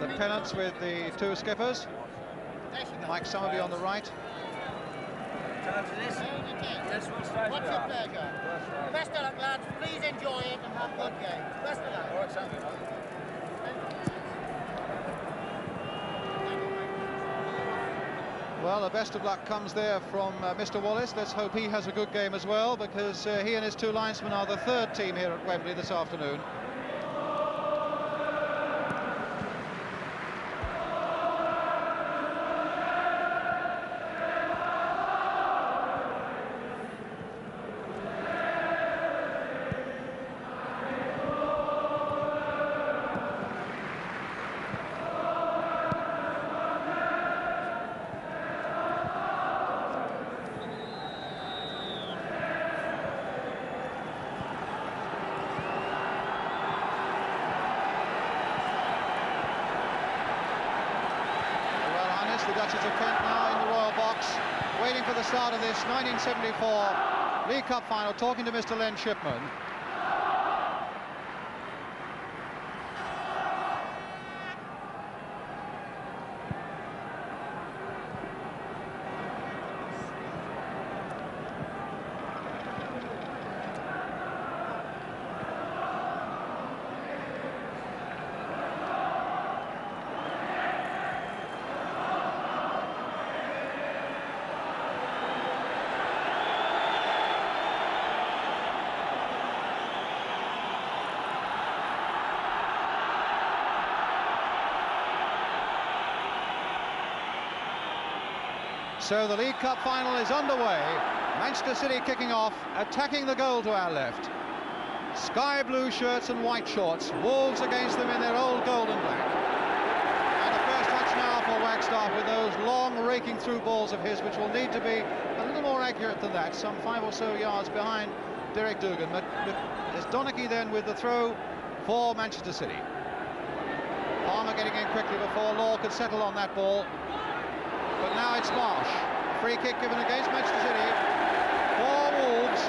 The pennants with the two skippers. Mike Summerby on the right. What's your pleasure? Best of luck, lads. Please enjoy it and have good games. Best of luck. All right, thank you. Well, the best of luck comes there from Mr. Wallace. Let's hope he has a good game as well, because he and his two linesmen are the third team here at Wembley this afternoon. The Duchess of Kent now in the Royal Box, waiting for the start of this 1974 League Cup final, talking to Mr. Len Shipman. So the League Cup final is underway. Manchester City kicking off, attacking the goal to our left. Sky blue shirts and white shorts. Wolves against them in their old gold and black. And the first touch now for Wagstaff with those long raking through balls of his, which will need to be a little more accurate than that, some 5 or so yards behind Derek Dugan. But there's Donachie then with the throw for Manchester City. Palmer getting in quickly before Law could settle on that ball. But now it's Marsh. Free kick given against Manchester City for Wolves.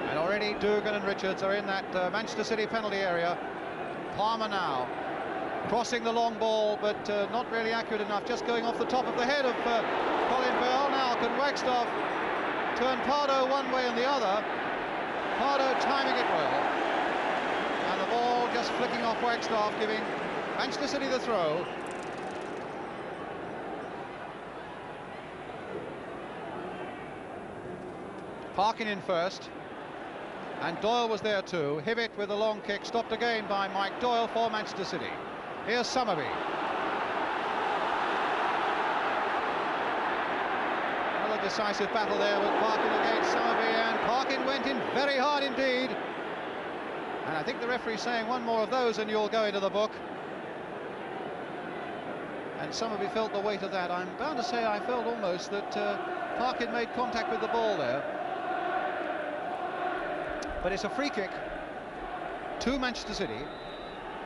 And already Dugan and Richards are in that Manchester City penalty area. Palmer now crossing the long ball, but not really accurate enough, just going off the top of the head of Colin Bell. Now can Wagstaff turn Pardo one way and the other? Pardo timing it well. And the ball just flicking off Wagstaff, giving Manchester City the throw. Parkin in first, and Doyle was there too. Hibbitt with a long kick, stopped again by Mike Doyle for Manchester City. Here's Summerby. Another decisive battle there with Parkin against Summerby, and Parkin went in very hard indeed. And I think the referee's saying one more of those and you'll go into the book. And Summerby felt the weight of that. I'm bound to say I felt almost that Parkin made contact with the ball there. But it's a free kick to Manchester City.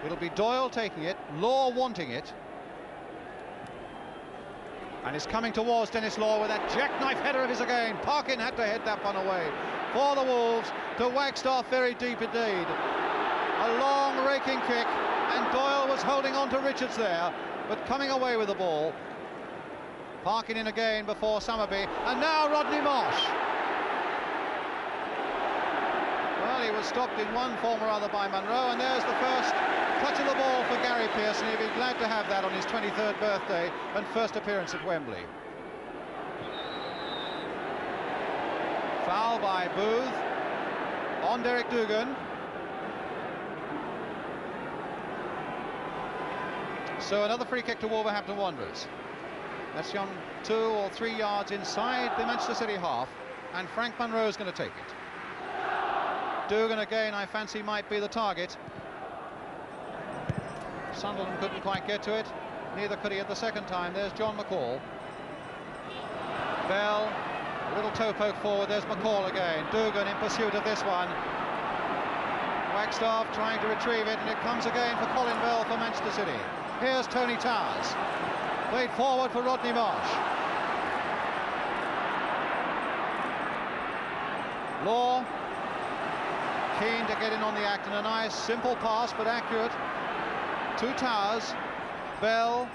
It'll be Doyle taking it, Law wanting it. And it's coming towards Dennis Law with that jackknife header of his again. Parkin had to head that one away for the Wolves, to Wagstaff very deep indeed. A long raking kick, and Doyle was holding on to Richards there, but coming away with the ball. Parkin in again before Summerby, and now Rodney Marsh. Well, he was stopped in one form or other by Munro, and there's the first touch of the ball for Gary Pearson. He'd be glad to have that on his 23rd birthday and first appearance at Wembley. Foul by Booth on Derek Dugan. So another free kick to Wolverhampton Wanderers. That's young 2 or 3 yards inside the Manchester City half, and Frank Munro's going to take it. Dugan again, I fancy, might be the target. Sunderland couldn't quite get to it, neither could he at the second time. There's John McCall. Bell, a little toe poke forward, there's McCall again. Dugan in pursuit of this one. Wagstaff trying to retrieve it, and it comes again for Colin Bell for Manchester City. Here's Tony Towers, played forward for Rodney Marsh. Law keen to get in on the act, and a nice simple pass but accurate to Towers, Bell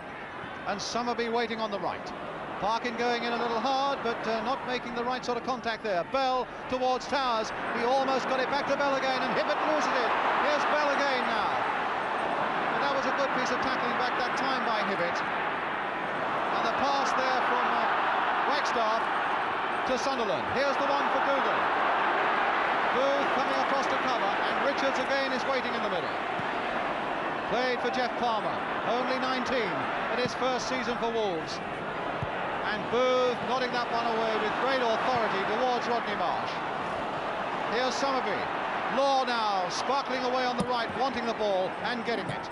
and Summerby waiting on the right. Parkin going in a little hard, but not making the right sort of contact there. Bell towards Towers. He almost got it back to Bell again, and Hibbitt loses it. Here's Bell again now. And that was a good piece of tackling back that time by Hibbitt. And the pass there from Wagstaff to Sunderland. Here's the one for Dougal. Booth coming across to cover, and Richards again is waiting in the middle. Played for Jeff Palmer, only 19 in his first season for Wolves. And Booth nodding that one away with great authority towards Rodney Marsh. Here's Summerby. Law now sparkling away on the right, wanting the ball and getting it.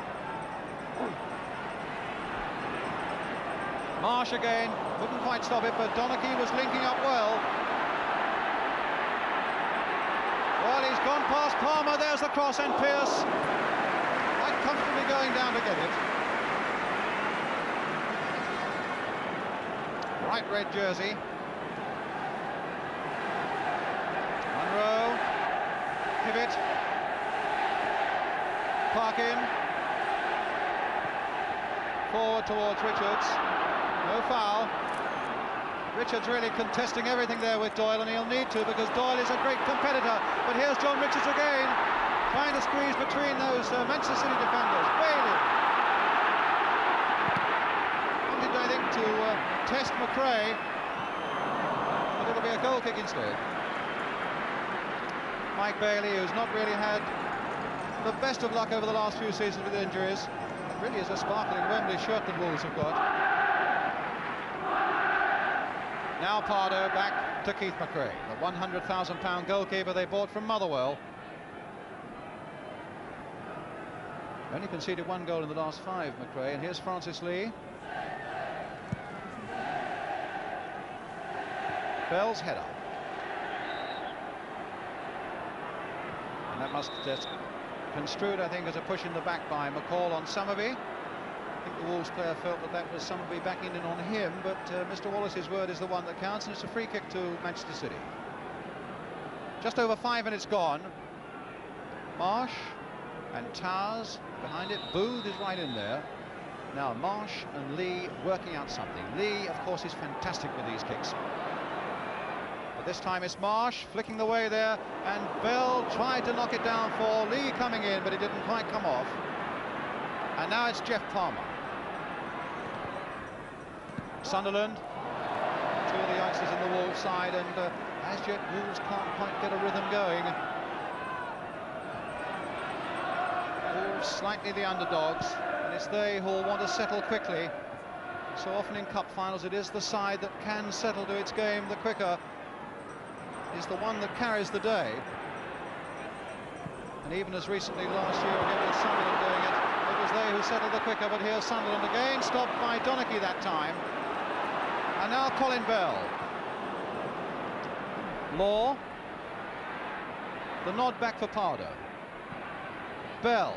Marsh again, couldn't quite stop it, but Donachie was linking up well. Well, he's gone past Palmer. There's the cross, and Pearce quite comfortably going down to get it. Bright red jersey. Munro, Hibbitt, Parkin, forward towards Richards. No foul. Richards really contesting everything there with Doyle, and he'll need to because Doyle is a great competitor. But here's John Richards again, trying to squeeze between those Manchester City defenders. Bailey wanted, I think, to test McRae, but it'll be a goal kick instead. Mike Bailey, who's not really had the best of luck over the last few seasons with injuries. It really is a sparkling Wembley shirt the Wolves have got. Now Pardo back to Keith McRae, the £100,000 goalkeeper they bought from Motherwell. Only conceded one goal in the last 5, McRae, and here's Francis Lee. Bell's header. And that must just construed, I think, as a push in the back by McCall on Summerby. I think the Wolves player felt that that was Summerby backing in on him, but Mr. Wallace's word is the one that counts, and it's a free kick to Manchester City. Just over 5 minutes gone. Marsh and Towers behind it. Booth is right in there. Now Marsh and Lee working out something. Lee, of course, is fantastic with these kicks. But this time it's Marsh flicking the way there, and Bell tried to knock it down for Lee coming in, but it didn't quite come off. And now it's Jeff Palmer. Sunderland, 2 of the youngsters in the Wolves side, and as yet Wolves can't quite get a rhythm going. Wolves slightly the underdogs, and it's they who will want to settle quickly. So often in cup finals it is the side that can settle to its game the quicker is the one that carries the day. And even as recently last year again with Sunderland doing it, it was they who settled the quicker. But here's Sunderland again, stopped by Donachie that time. And now Colin Bell. Law. The nod back for Pardo. Bell.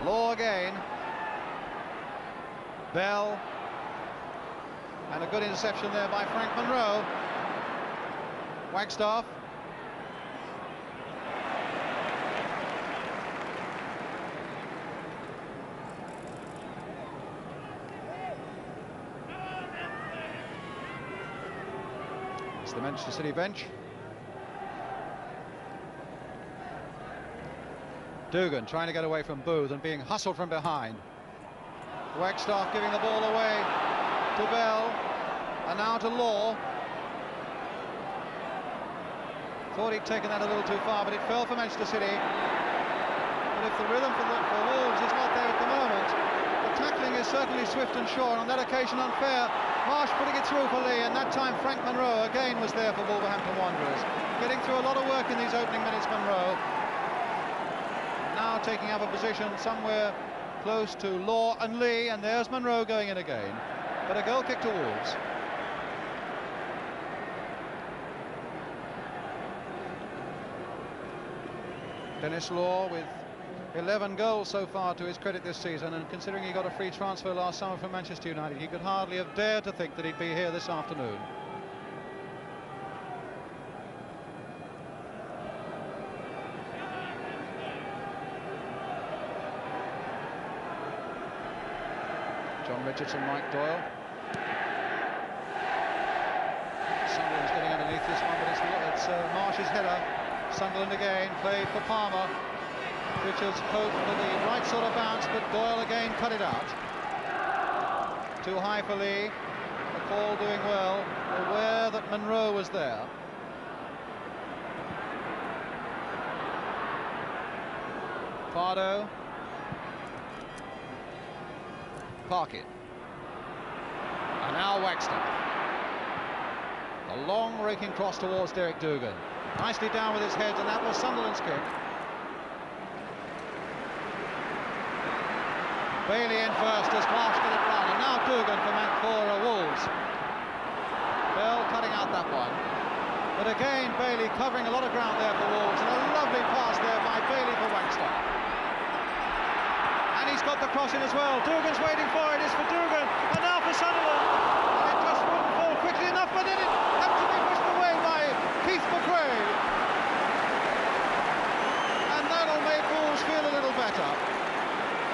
Law again. Bell. And a good interception there by Frank Monroe. Wagstaff. It's the Manchester City bench. Dugan trying to get away from Booth and being hustled from behind. Wagstaff giving the ball away to Bell, and now to Law. Thought he'd taken that a little too far, but it fell for Manchester City. But if the rhythm for Wolves is not there at the moment, the tackling is certainly swift and sure, and on that occasion unfair. Marsh putting it through for Lee, and that time Frank Monroe again was there for Wolverhampton Wanderers. Getting through a lot of work in these opening minutes, Monroe. Now taking up a position somewhere close to Law and Lee, and there's Monroe going in again. But a goal kick to Wolves. Dennis Law with 11 goals so far to his credit this season, and considering he got a free transfer last summer from Manchester United, he could hardly have dared to think that he'd be here this afternoon. John Richardson, Mike Doyle. Sunderland's getting underneath this one, but it's Marsh's header. Sunderland again, played for Palmer. Richards hoped for the right sort of bounce, but Doyle again cut it out. Too high for Lee. McCall doing well, aware that Monroe was there. Pardo. Parkin. And now Wagstaff. A long raking cross towards Derek Dougan. Nicely down with his head, and that was Sunderland's kick. Bailey in first as Marsh get it round, and now Dougan for Wolves. Bell cutting out that one. But again, Bailey covering a lot of ground there for Wolves, and a lovely pass there by Bailey for Wagstaff. And he's got the cross in as well. Dougan's waiting for it. It's for Dougan, and now for Sunderland. And it just wouldn't fall quickly enough, but then it had to be pushed away by Keith McRae. And that'll make Wolves feel a little better.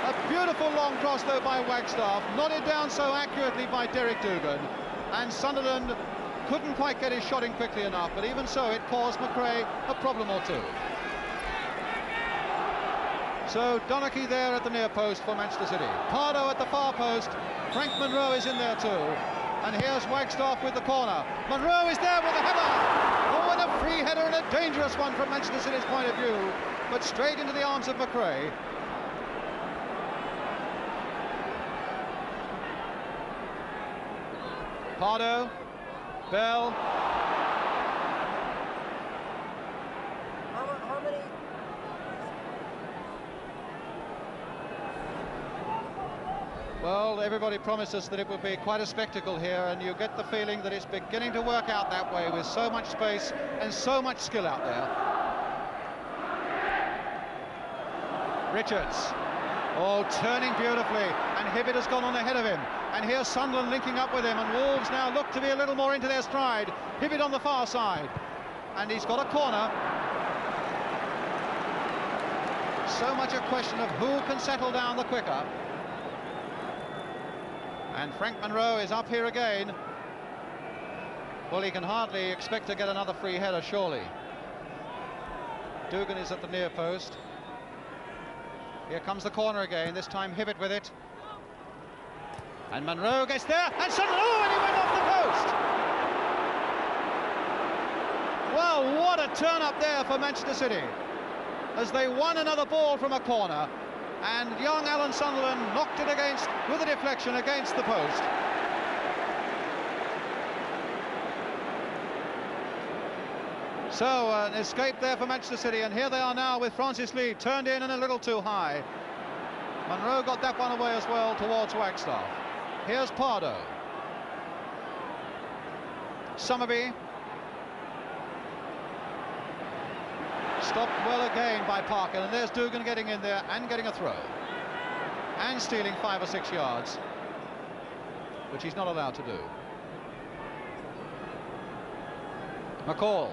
A beautiful long cross though by Wagstaff, nodded down so accurately by Derek Dougan, and Sunderland couldn't quite get his shot in quickly enough, but even so it caused McRae a problem or two. So Donachie there at the near post for Manchester City. Pardo at the far post. Frank Monroe is in there too. And here's Wagstaff with the corner. Monroe is there with a header. Oh, and a free header, and a dangerous one from Manchester City's point of view, but straight into the arms of McRae. Pardo, Bell. How many? Well, everybody promised us that it would be quite a spectacle here, and you get the feeling that it's beginning to work out that way with so much space and so much skill out there. Richards. Oh, turning beautifully, and Hibbitt has gone on ahead of him. And here's Sunderland linking up with him, and Wolves now look to be a little more into their stride. Hibbitt on the far side, and he's got a corner. So much a question of who can settle down the quicker. And Frank Monroe is up here again. Well, he can hardly expect to get another free header, surely. Dougan is at the near post. Here comes the corner again, this time Hibbitt with it. And Monroe gets there, and Sunderland, oh, and he went off the post! Well, what a turn up there for Manchester City, as they won another ball from a corner, and young Alan Sunderland knocked it against, with a deflection, against the post. So, an escape there for Manchester City, and here they are now with Francis Lee turned in and a little too high. Monroe got that one away as well towards Wagstaff. Here's Pardo. Summerby. Stopped well again by Parker, and there's Dougan getting in there and getting a throw. And stealing 5 or 6 yards, which he's not allowed to do. McCall.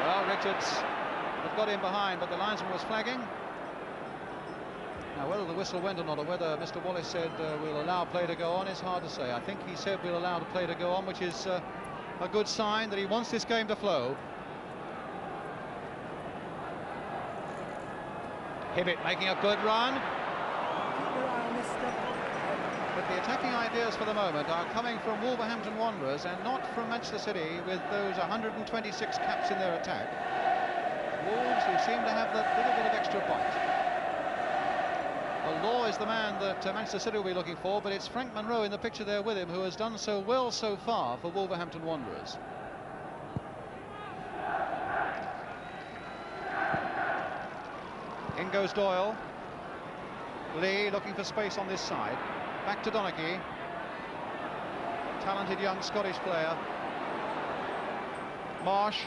Well, Richards had got in behind, but the linesman was flagging. Now, whether the whistle went or not, or whether Mr. Wallace said we'll allow play to go on, is hard to say. I think he said we'll allow the play to go on, which is a good sign that he wants this game to flow. Hibbitt making a good run. But the attacking ideas for the moment are coming from Wolverhampton Wanderers and not from Manchester City, with those 126 caps in their attack. Wolves, who seem to have that little bit of extra bite. Well, Law is the man that Manchester City will be looking for, but it's Frank Monroe in the picture there with him, who has done so well so far for Wolverhampton Wanderers. In goes Doyle. Lee looking for space on this side. Back to Donachie. Talented young Scottish player. Marsh.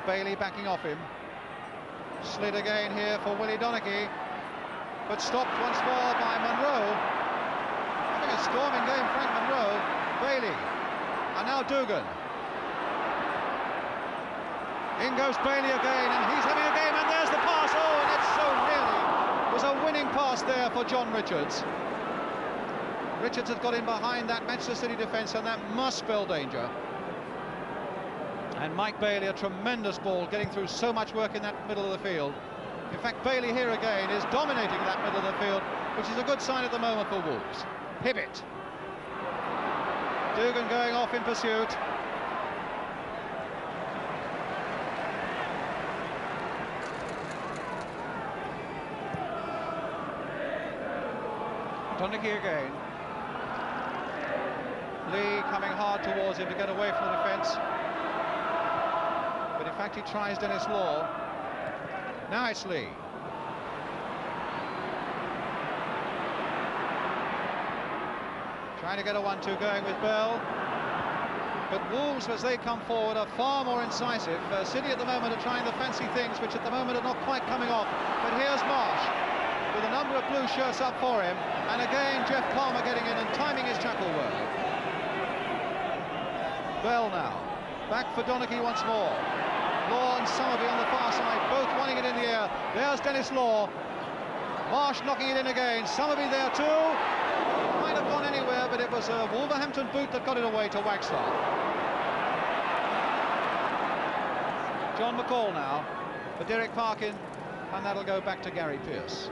Bailey backing off him. Slid again here for Willie Donachie, but stopped once more by Monroe. Having a storming game, Frank Monroe. Bailey, and now Dougan. In goes Bailey again, and he's having a game, and there's the to pass. Oh, and it's so nearly was a winning pass there for John Richards. Richards had got in behind that Manchester City defence, and that must spell danger. And Mike Bailey, a tremendous ball, getting through so much work in that middle of the field. In fact, Bailey here again is dominating that middle of the field, which is a good sign at the moment for Wolves. Hibbitt. Dugan going off in pursuit. Donaghy again. Lee coming hard towards him to get away from the defence. But in fact he tries Dennis Law. Now it's Lee. Trying to get a 1-2 going with Bell. But Wolves, as they come forward, are far more incisive. City at the moment are trying the fancy things, which at the moment are not quite coming off. But here's Marsh, with a number of blue shirts up for him. And again, Jeff Palmer getting in and timing his tackle well. Bell now, back for Donaghy once more. Law and Summerby on the far side, both wanting it in the air. There's Dennis Law. Marsh knocking it in again. Summerby there too. It might have gone anywhere, but it was a Wolverhampton boot that got it away to Wagstaff. John McCall now for Derek Parkin, and that'll go back to Gary Pearce.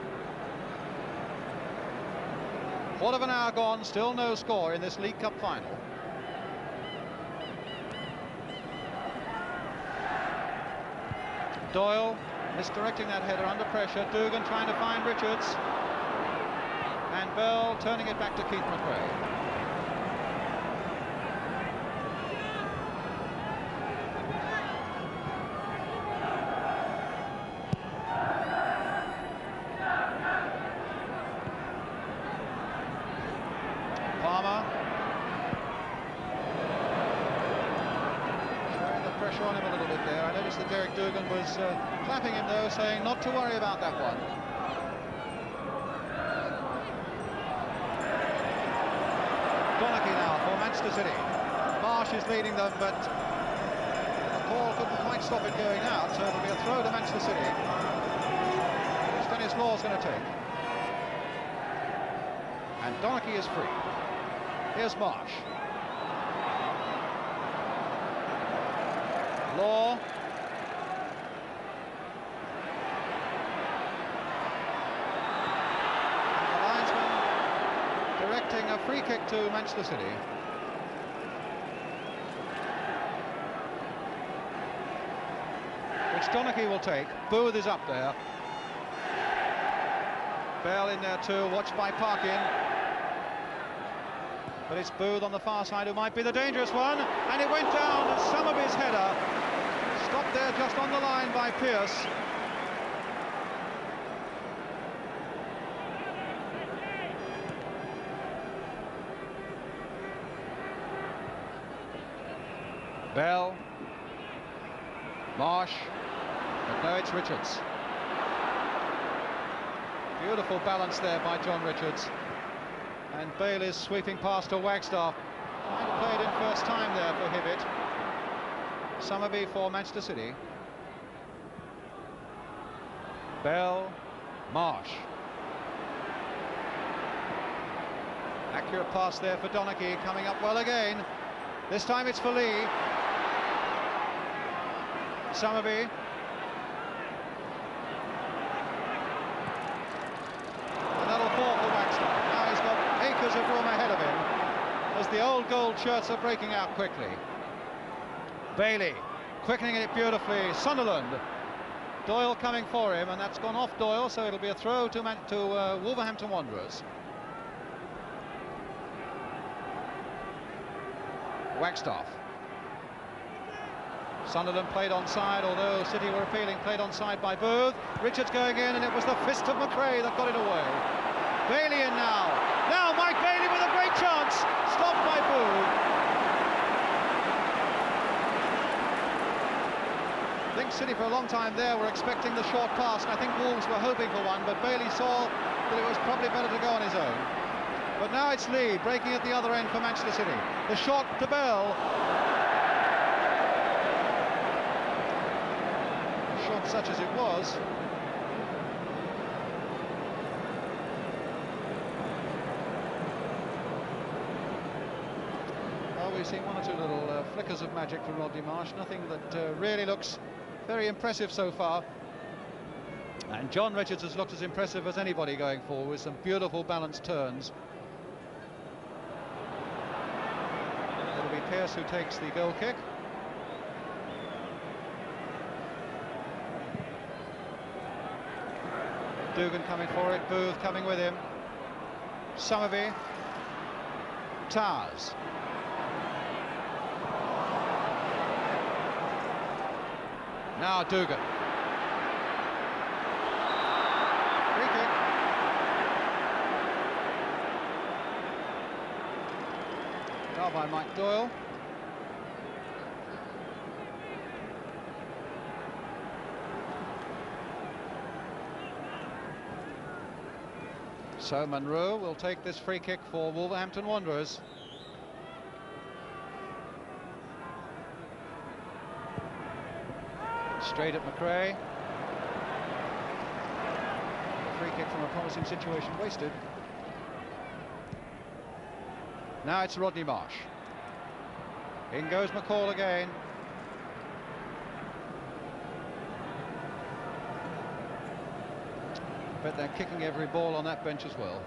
Quarter of an hour gone, still no score in this League Cup final. Doyle misdirecting that header under pressure. Dugan trying to find Richards. And Bell turning it back to Keith McRae. Palmer. Showing the pressure on him a little bit there. I noticed that Derek Dugan was clapping him though, saying not to worry about that one. Donaghy now for Manchester City. Marsh is leading them, but McCall couldn't quite stop it going out, so it'll be a throw to Manchester City, which Dennis Law's going to take. And Donaghy is free. Here's Marsh. Law. And the linesman directing a free kick to Manchester City. Which Donaghy will take. Booth is up there. Bell in there too, watched by Parkin. But it's Booth on the far side who might be the dangerous one, and it went down, and Summerby's header stopped there just on the line by Pearce. Bell, Marsh, but no, it's Richards. Beautiful balance there by John Richards. And Bailey's sweeping past to Wagstaff. Might have played in first time there for Hibbitt. Summerby for Manchester City. Bell, Marsh. Accurate pass there for Donaghy, coming up well again. This time it's for Lee. Summerby. And that'll fall for Wagstaff. Now he's got acres of room ahead of him as the old gold shirts are breaking out quickly. Bailey quickening it beautifully. Sunderland. Doyle coming for him, and that's gone off Doyle, so it'll be a throw to Wolverhampton Wanderers. Wagstaff. Sunderland played onside, although City were appealing, played onside by Booth. Richards going in, and it was the fist of McRae that got it away. Bailey in now. Now Mike Bailey with a great chance. Stopped by Booth. I think City for a long time there were expecting the short pass, and I think Wolves were hoping for one, but Bailey saw that it was probably better to go on his own. But now it's Lee breaking at the other end for Manchester City. The shot to Bell. Shot such as it was, we've seen one or two little flickers of magic from Rodney Marsh, nothing that really looks very impressive so far. And John Richards has looked as impressive as anybody going forward, with some beautiful balanced turns. It'll be Pearce who takes the goal kick. Dugan coming for it, Booth coming with him. Somerby. Tars. Now Dugan. Free kick. Now by Mike Doyle. So Munro will take this free kick for Wolverhampton Wanderers. Straight at McRae. A free kick from a promising situation wasted. Now it's Rodney Marsh. In goes McCall again. But they're kicking every ball on that bench as well.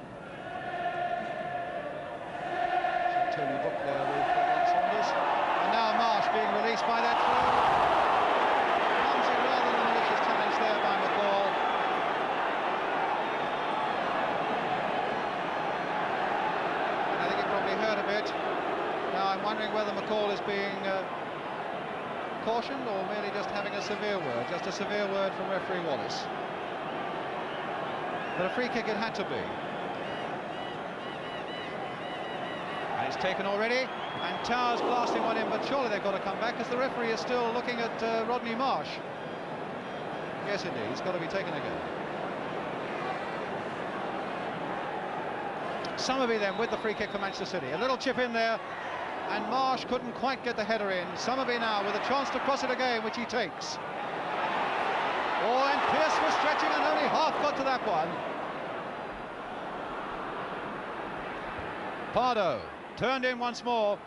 So Tony Book there with Saunders. And now Marsh being released by that throw. Comes in rather than a malicious challenge there by McCall. And I think it probably hurt a bit. Now I'm wondering whether McCall is being cautioned or merely just having a severe word. Just a severe word from referee Wallace. But a free kick it had to be. And it's taken already, and Towers blasting one in, but surely they've got to come back, because the referee is still looking at Rodney Marsh. Yes, indeed, it's got to be taken again. Somerby then with the free kick for Manchester City. A little chip in there, and Marsh couldn't quite get the header in. Somerby now with a chance to cross it again, which he takes. Oh, and Pearce was stretching and only half got to that one. Pardo turned in once more,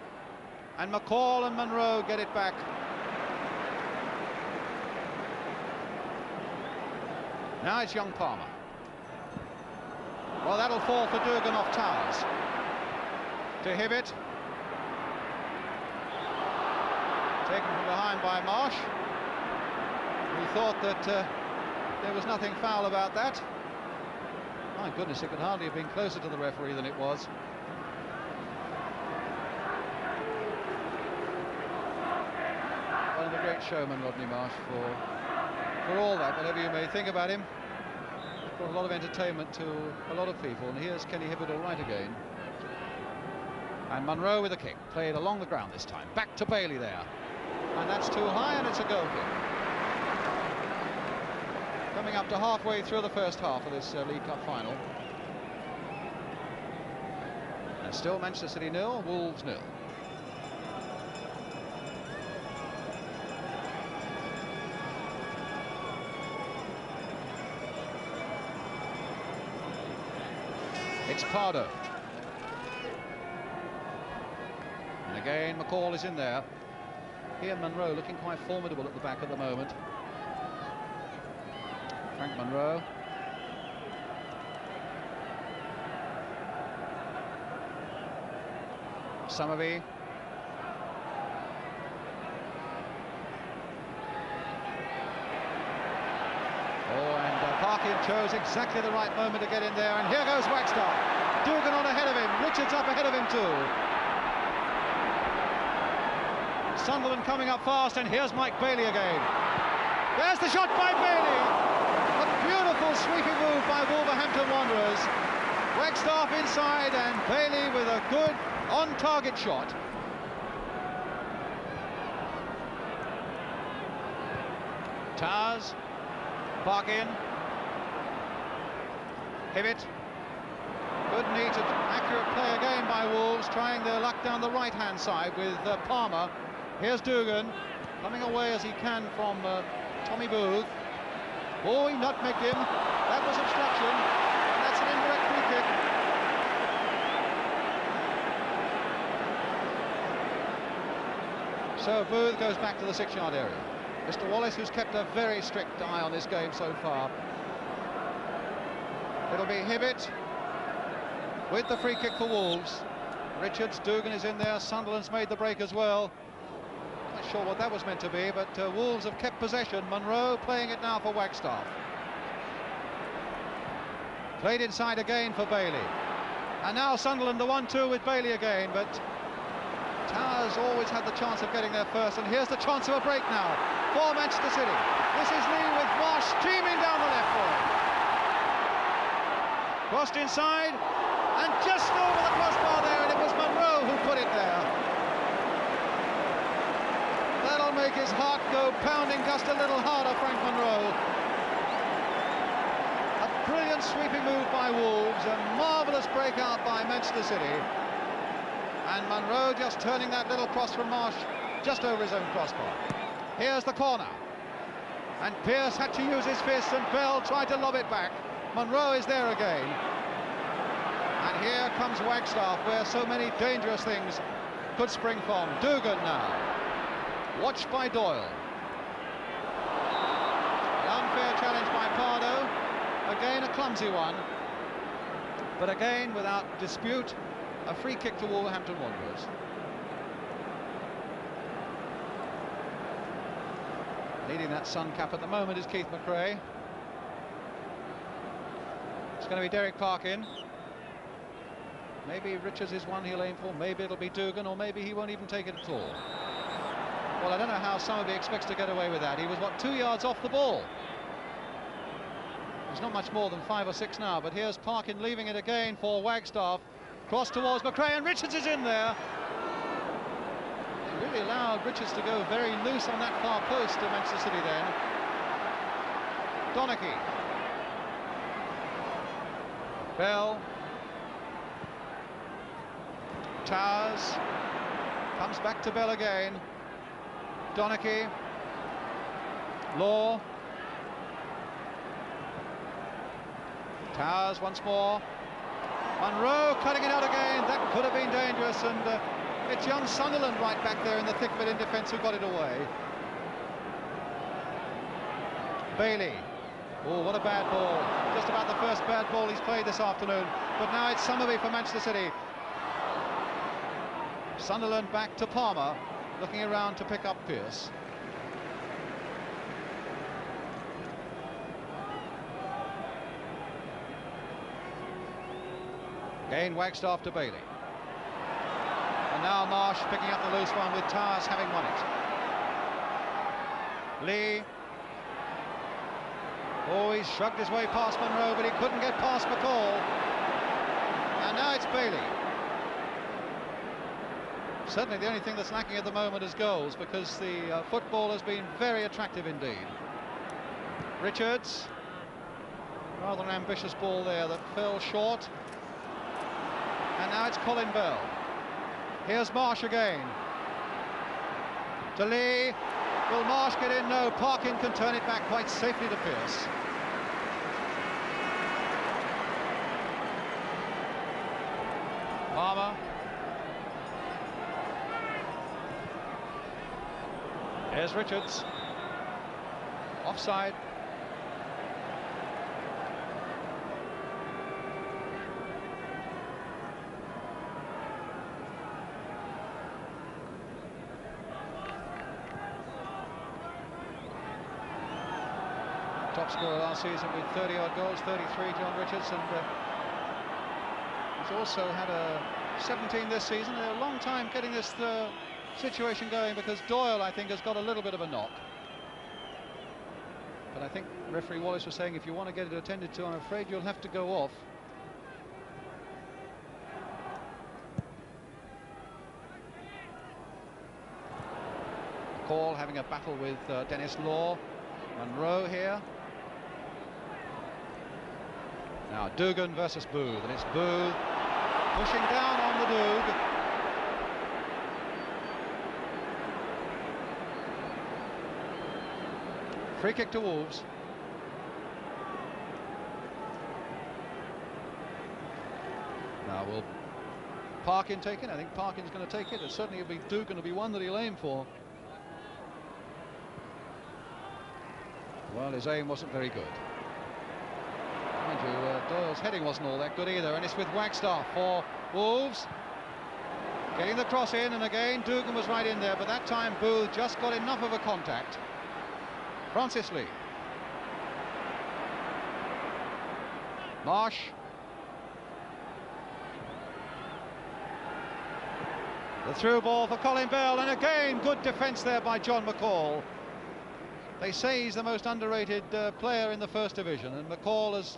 and McCall and Munro get it back. Now it's young Palmer. Well, that'll fall for Dugan off Towers. To Hibbitt. Taken from behind by Marsh. We thought that there was nothing foul about that. My goodness, it could hardly have been closer to the referee than it was. One of the great showmen, Rodney Marsh, for all that, whatever you may think about him. Brought a lot of entertainment to a lot of people, and here's Kenny Hibbitt all right again. And Munro with a kick, played along the ground this time. Back to Bailey there. And that's too high, and it's a goal kick. Coming up to halfway through the first half of this League Cup final. And still Manchester City 0, Wolves 0. It's Pardo. And again, McCall is in there. Here Munro looking quite formidable at the back at the moment. Frank Munro. Somerby. Oh, and Parkin chose exactly the right moment to get in there, and here goes Wagstaff. Dugan on ahead of him, Richards up ahead of him too. Sunderland coming up fast, and here's Mike Bailey again. There's the shot by Bailey. A beautiful sweeping move by Wolverhampton Wanderers. Wagstaff inside, and Bailey with a good on-target shot. Tars. Parkin. Hibbitt. Good, neat and accurate play again by Wolves, trying their luck down the right-hand side with Palmer. Here's Dugan, coming away as he can from Tommy Booth. Oh, he nutmegged him. That was obstruction, and that's an indirect free kick. So Booth goes back to the 6-yard area. Mr. Wallace, who's kept a very strict eye on this game so far. It'll be Hibbitt with the free kick for Wolves. Richards, Dugan is in there. Sunderland's made the break as well. Not sure what that was meant to be, but Wolves have kept possession. Monroe playing it now for Wagstaff. Played inside again for Bailey. And now Sunderland the 1-2 with Bailey again, but Towers always had the chance of getting there first, and here's the chance of a break now for Manchester City. This is Lee with Marsh streaming down the left forward. Crossed inside, and just over the crossbar there, and it was Monroe who put it there. That'll make his heart go pounding just a little harder, Frank Monroe. A brilliant sweeping move by Wolves, a marvellous breakout by Manchester City. And Monroe just turning that little cross from Marsh just over his own crossbar. Here's the corner. And Pearce had to use his fist, and Bell tried to lob it back. Monroe is there again. And here comes Wagstaff, where so many dangerous things could spring from. Dugan now, watched by Doyle. An unfair challenge by Pardo. Again, a clumsy one. But again, without dispute, a free kick to Wolverhampton Wanderers. Leading that Sun cap at the moment is Keith McRae. It's going to be Derek Parkin. Maybe Richards is one he'll aim for, maybe it'll be Dugan, or maybe he won't even take it at all. Well, I don't know how Summerby expects to get away with that. He was, what, 2 yards off the ball? He's not much more than 5 or 6 now, but here's Parkin leaving it again for Wagstaff. Cross towards McRae, and Richards is in there. He really allowed Richards to go very loose on that far post to Manchester City then. Donachie. Bell. Towers. Comes back to Bell again. Donachie. Law. Towers once more. Monroe cutting it out again. That could have been dangerous, and it's young Sunderland right back there in the thick of it in defence who got it away. Bailey. Oh, what a bad ball. Just about the first bad ball he's played this afternoon. But now it's Summerby for Manchester City. Sunderland back to Palmer, looking around to pick up Pearce. Again, Wagstaff to Bailey. And now Marsh picking up the loose one with Towers having won it. Lee. Oh, he shrugged his way past Monroe, but he couldn't get past McCall. And now it's Bailey. Certainly the only thing that's lacking at the moment is goals, because the football has been very attractive indeed. Richards. Rather an ambitious ball there that fell short. And now it's Colin Bell. Here's Marsh again. To Lee. Will Marsh get in? No. Parkin can turn it back quite safely to Pearce. Palmer. Here's Richards. Offside. Top scorer last season with 30-odd goals, 33, John Richards, and he's also had a 17 this season. They're a long time getting this situation going, because Doyle, I think, has got a little bit of a knock. But I think referee Wallace was saying, if you want to get it attended to, I'm afraid you'll have to go off. Call having a battle with Dennis Law. Monroe here. Now Dugan versus Booth, and it's Booth pushing down on the Doog. Free kick to Wolves. Now will Parkin take it? I think Parkin's going to take it. It certainly will be Dugan to be one that he'll aim for. Well, his aim wasn't very good. Mind you, Doyle's heading wasn't all that good either, and it's with Wagstaff for Wolves. Getting the cross in, and again Dugan was right in there, but that time Booth just got enough of a contact. Francis Lee. Marsh. The through ball for Colin Bell, and again good defence there by John McCall. They say he's the most underrated player in the First Division, and McCall has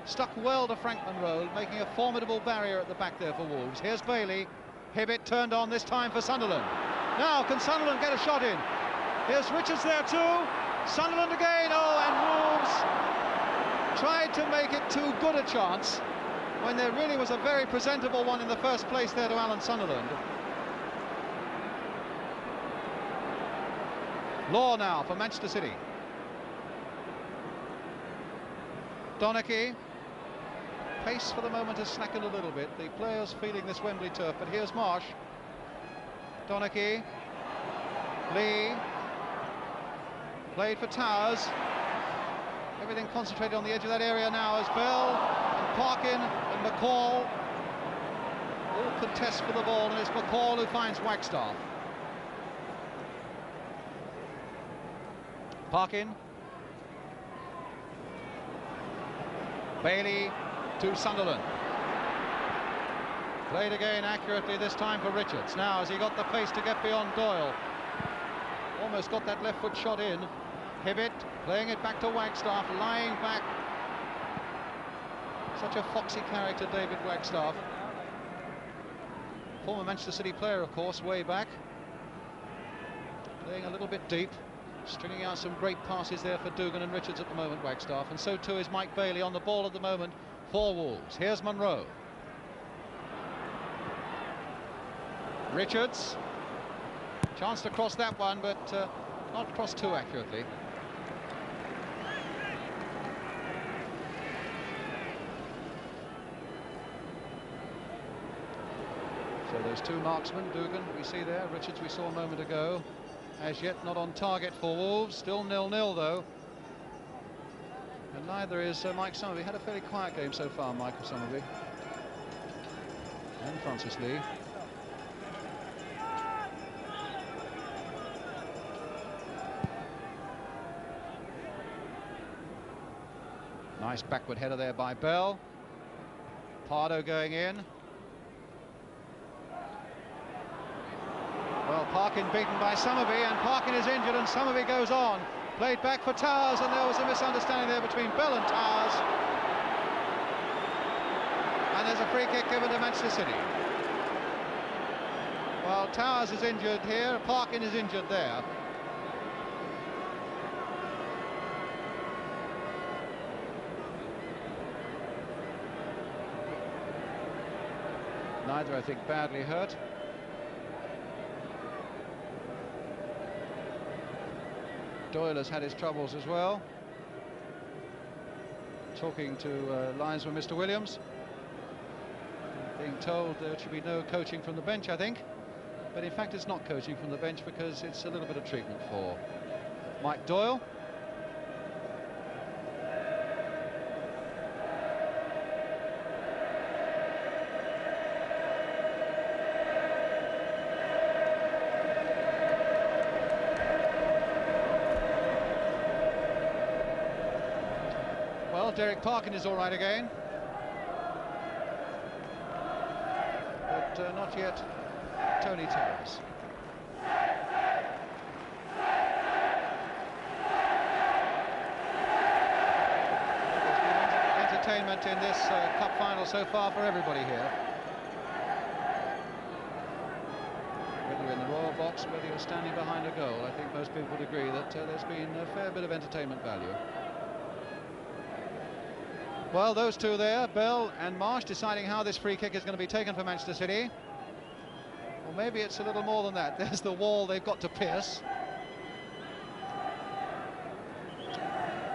stuck well to Frankman Road, making a formidable barrier at the back there for Wolves. Here's Bailey. Hibbitt turned on this time for Sunderland. Now, can Sunderland get a shot in? Here's Richards there too. Sunderland again. Oh, and Wolves tried to make it too good a chance when there really was a very presentable one in the first place there to Alan Sunderland. Law now for Manchester City. Donachie. Pace for the moment has slackened a little bit. The players feeling this Wembley turf, but here's Marsh. Donachie. Lee. Played for Towers. Everything concentrated on the edge of that area now as Bell and Parkin and McCall all contest for the ball, and it's McCall who finds Wagstaff. Parkin. Bailey to Sunderland. Played again accurately this time for Richards. Now, has he got the pace to get beyond Doyle? Almost got that left foot shot in. Hibbitt playing it back to Wagstaff, lying back. Such a foxy character, David Wagstaff. Former Manchester City player, of course, way back. Playing a little bit deep. Stringing out some great passes there for Dugan and Richards at the moment, Wagstaff. And so too is Mike Bailey on the ball at the moment for Wolves. Here's Monroe. Richards. Chance to cross that one, but not cross too accurately. So those two marksmen, Dugan we see there, Richards we saw a moment ago. As yet not on target for Wolves, still 0-0 though. And neither is Mike Summerby. Had a fairly quiet game so far, Michael Summerby. And Francis Lee. Nice backward header there by Bell. Pardo going in. Well, Parkin beaten by Summerby, and Parkin is injured, and Summerby goes on. Played back for Towers, and there was a misunderstanding there between Bell and Towers. And there's a free kick given to Manchester City. Well, Towers is injured here, Parkin is injured there. Neither, I think, badly hurt. Doyle has had his troubles as well. Talking to linesman Mr. Williams. Being told there should be no coaching from the bench, I think. But in fact, it's not coaching from the bench because it's a little bit of treatment for Mike Doyle. Well, Derek Parkin is all right again, but not yet Tony Towers. There's been entertainment in this cup final so far for everybody here. Whether you're in the Royal box, whether you're standing behind a goal, I think most people would agree that there's been a fair bit of entertainment value. Well, those two there, Bell and Marsh, deciding how this free kick is going to be taken for Manchester City. Well, maybe it's a little more than that. There's the wall they've got to pierce.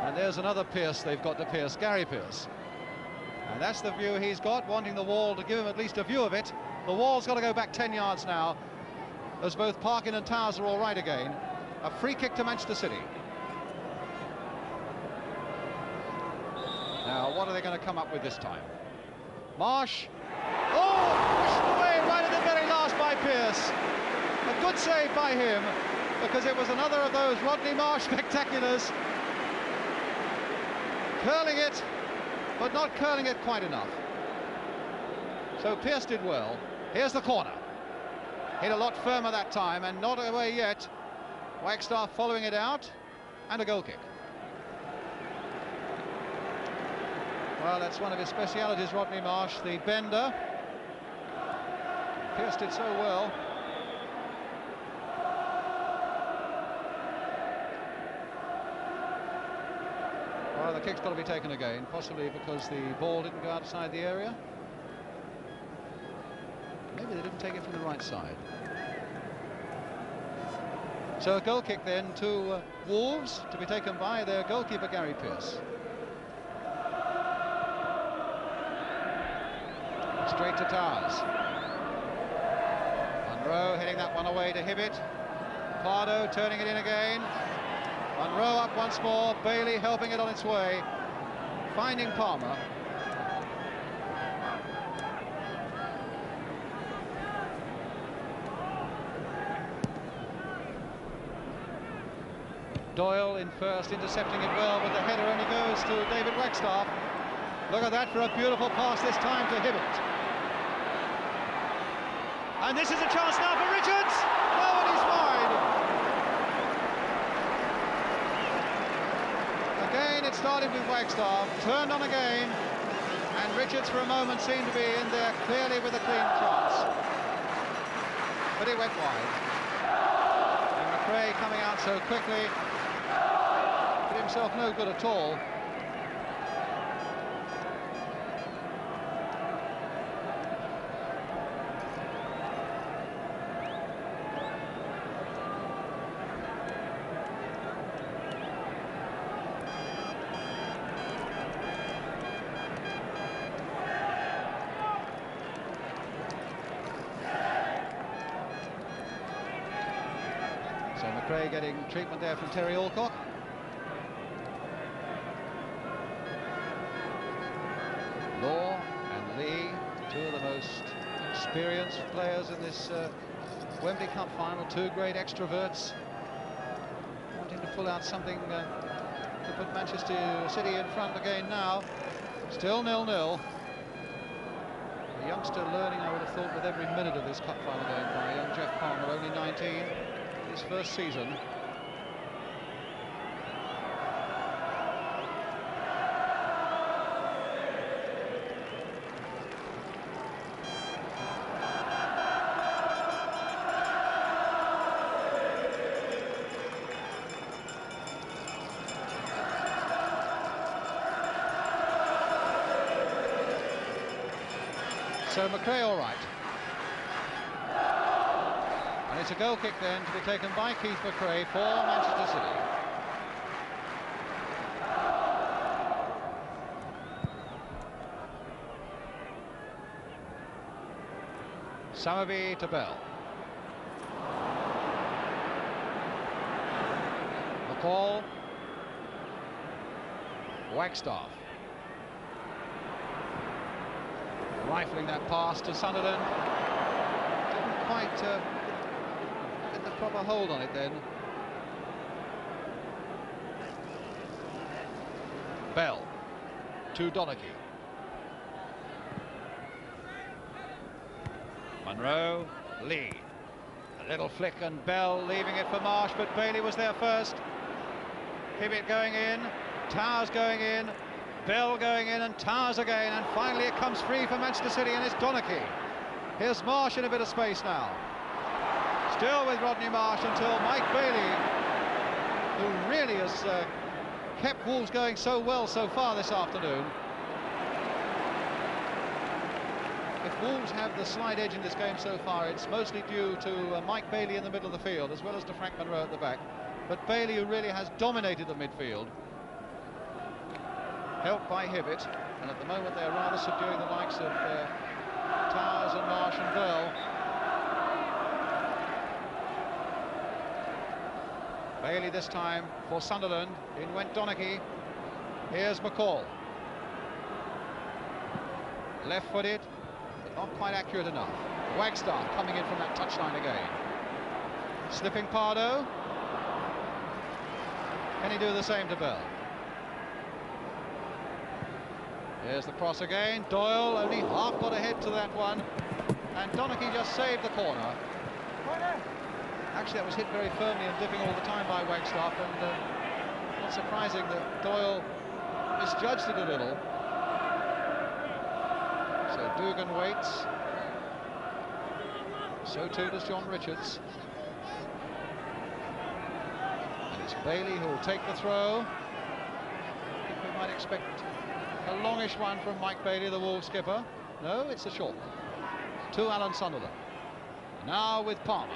And there's another Pearce they've got to pierce, Gary Pearce. And that's the view he's got, wanting the wall to give him at least a view of it. The wall's got to go back 10 yards now, as both Parkin and Towers are all right again. A free kick to Manchester City. Now, what are they going to come up with this time? Marsh. Oh, pushed away right at the very last by Pearce. A good save by him, because it was another of those Rodney Marsh spectaculars. Curling it, but not curling it quite enough. So Pearce did well. Here's the corner. Hit a lot firmer that time, and not away yet. Wagstaff following it out, and a goal kick. Well, that's one of his specialities, Rodney Marsh, the bender. Pearce did so well. Well, the kick's got to be taken again, possibly because the ball didn't go outside the area. Maybe they didn't take it from the right side. So a goal kick then to Wolves, to be taken by their goalkeeper, Gary Pearce. Straight to Towers. Munro heading that one away to Hibbitt. Pardo turning it in again. Munro up once more. Bailey helping it on its way. Finding Palmer. Doyle in first, intercepting it well, but the header only goes to David Wagstaff. Look at that for a beautiful pass this time to Hibbitt. And this is a chance now for Richards. Oh, and he's wide. Again, it started with Wagstaff, turned on again, and Richards for a moment seemed to be in there clearly with a clean chance. But it went wide. And McRae coming out so quickly did himself no good at all. So McRae getting treatment there from Terry Alcock. Law and Lee, two of the most experienced players in this Wembley Cup final, two great extroverts, wanting to pull out something to put Manchester City in front again now. Still 0-0. A youngster learning, I would have thought, with every minute of this cup final going by. Young Jeff Palmer, only 19, his first season. So McRae all right. And it's a goal kick then to be taken by Keith McRae for Manchester City. Summerby to Bell. McCall. Wagstaff. Rifling that pass to Sunderland. Didn't quite get the proper hold on it then. Bell to Donaghy. Munro, Lee. A little flick and Bell leaving it for Marsh, but Bailey was there first. Hibbitt going in, Towers going in, Bell going in, and Towers again, and finally it comes free for Manchester City, and it's Donaghy. Here's Marsh in a bit of space now. Still with Rodney Marsh until Mike Bailey, who really has kept Wolves going so well so far this afternoon. If Wolves have the slight edge in this game so far, it's mostly due to Mike Bailey in the middle of the field, as well as to Frank Munro at the back. But Bailey, who really has dominated the midfield, helped by Hibbitt, and at the moment they're rather subduing the likes of Towers and Marsh and Bell. Bailey this time for Sunderland. In went Donaghy. Here's McCall. Left-footed, but not quite accurate enough. Wagstaff coming in from that touchline again. Slipping Pardo. Can he do the same to Bell? Here's the cross again. Doyle only half got ahead to that one, and Donachie just saved the corner. Actually, that was hit very firmly and dipping all the time by Wagstaff, and not surprising that Doyle misjudged it a little. So Dugan waits. So too does John Richards. And it's Bailey who will take the throw. I think we might expect a longish one from Mike Bailey, the Wolves skipper. No, it's a short one to Alan Sunderland. Now with Palmer.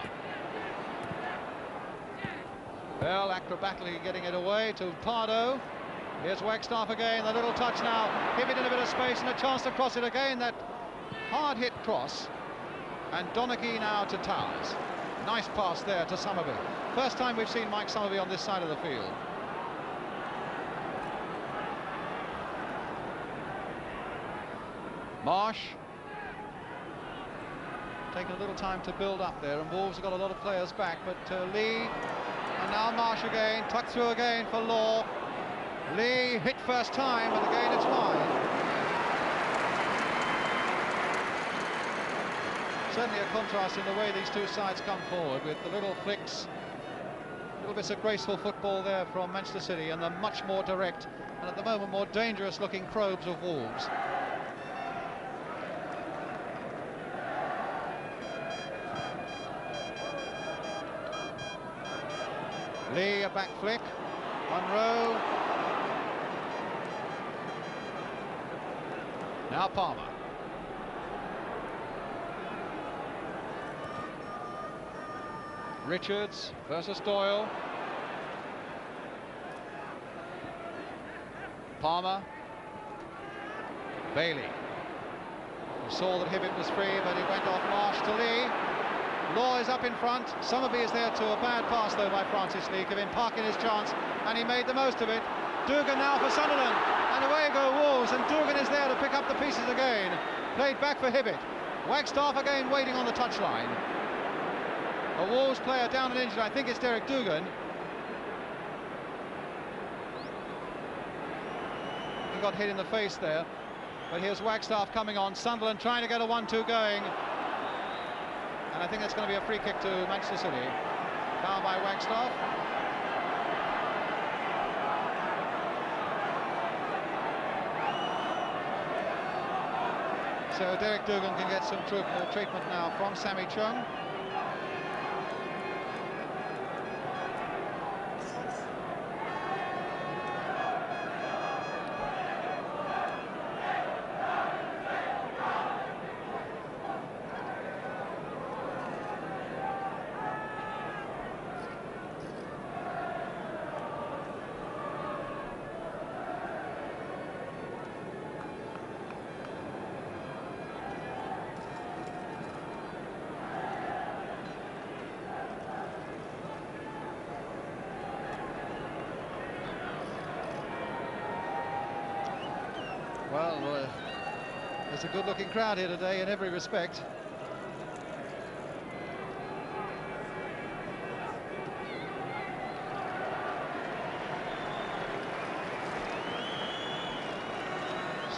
Bell acrobatically getting it away to Pardo. Here's Wagstaff again, the little touch now. Give it in a bit of space and a chance to cross it again. That hard hit cross. And Donachie now to Towers. Nice pass there to Summerby. First time we've seen Mike Summerby on this side of the field. Marsh taking a little time to build up there, and Wolves have got a lot of players back, but Lee, and now Marsh again, tucked through again for Law. Lee hit first time, but again it's wide. Certainly a contrast in the way these two sides come forward, with the little flicks, little bits of graceful football there from Manchester City, and the much more direct, and at the moment more dangerous looking probes of Wolves. Lee, a back flick, Munro. Now Palmer. Richards versus Doyle. Palmer. Bailey. We saw that Hibbitt was free, but he went off Marsh to Lee. Law is up in front. Summerby is there to a bad pass though by Francis Lee, giving Parkin his chance, and he made the most of it. Dugan now for Sunderland, and away go Wolves, and Dugan is there to pick up the pieces again. Played back for Hibbitt. Wagstaff again waiting on the touchline. A Wolves player down and injured. I think it's Derek Dugan. He got hit in the face there, but here's Wagstaff coming on. Sunderland trying to get a 1-2 going. And I think that's going to be a free kick to Manchester City. Foul by Wagstaff. So Derek Dugan can get some treatment now from Sammy Chung. Well, there's a good-looking crowd here today in every respect.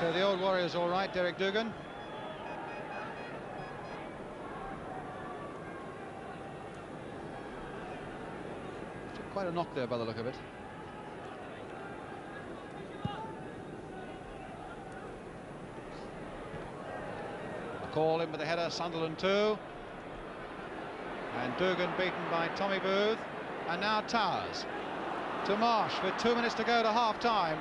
So the old Warrior's all right, Derek Dugan. Took quite a knock there by the look of it. Call in with the header, Sunderland 2. And Dugan beaten by Tommy Booth. And now Towers to Marsh with 2 minutes to go to half-time.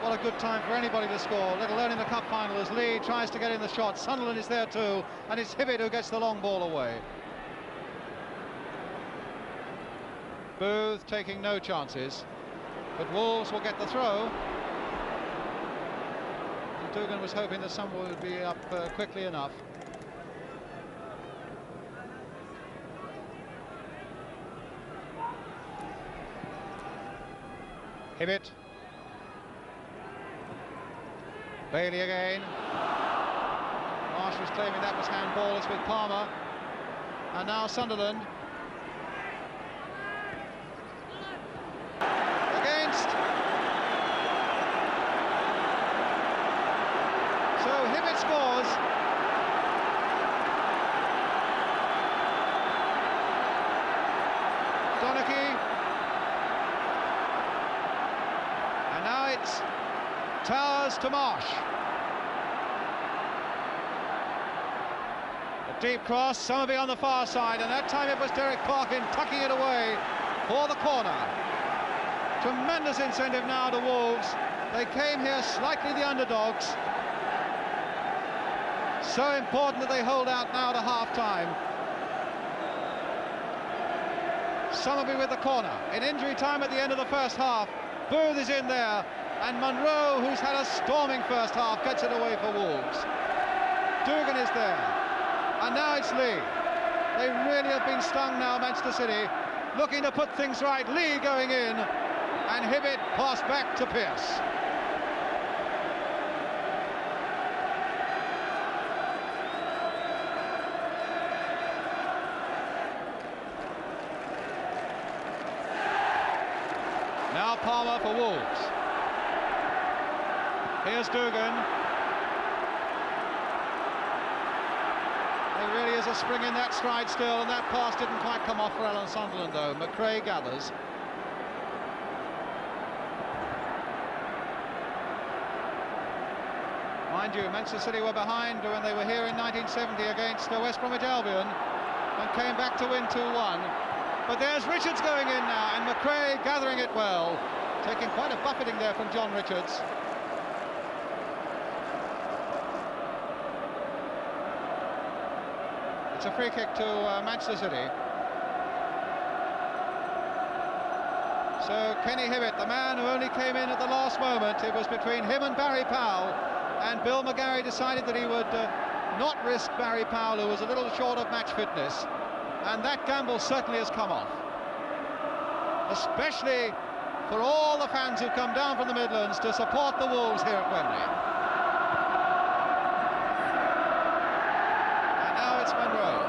What a good time for anybody to score, let alone in the cup final, as Lee tries to get in the shot. Sunderland is there too, and it's Hibbitt who gets the long ball away. Booth taking no chances, but Wolves will get the throw. Dugan was hoping that someone would be up quickly enough. Hibbitt. Bailey again. Marsh was claiming that was handball. It's with Palmer. And now Sunderland. Against. So Hibbitt scores. Donachie. And now it's Towers to Marsh. A deep cross, Somerby on the far side, and that time it was Derek Parkin tucking it away for the corner. Tremendous incentive now to Wolves. They came here slightly the underdogs. So important that they hold out now to half-time. Somerby with the corner. In injury time at the end of the first half, Booth is in there, and Munro, who's had a storming first half, gets it away for Wolves. Dugan is there, and now it's Lee. They really have been stung now, Manchester City, looking to put things right. Lee going in, and Hibbitt passed back to Pearce. Now Palmer for Wolves. Here's Dugan. There really is a spring in that stride still, and that pass didn't quite come off for Alan Sunderland though. McRae gathers. Mind you, Manchester City were behind when they were here in 1970 against West Bromwich Albion and came back to win 2-1. But there's Richards going in now, and McRae gathering it well, taking quite a buffeting there from John Richards. It's a free kick to Manchester City. So Kenny Hibbitt, the man who only came in at the last moment, it was between him and Barry Powell, and Bill McGarry decided that he would not risk Barry Powell, who was a little short of match fitness. And that gamble certainly has come off, especially for all the fans who've come down from the Midlands to support the Wolves here at Wembley. And now it's Munro.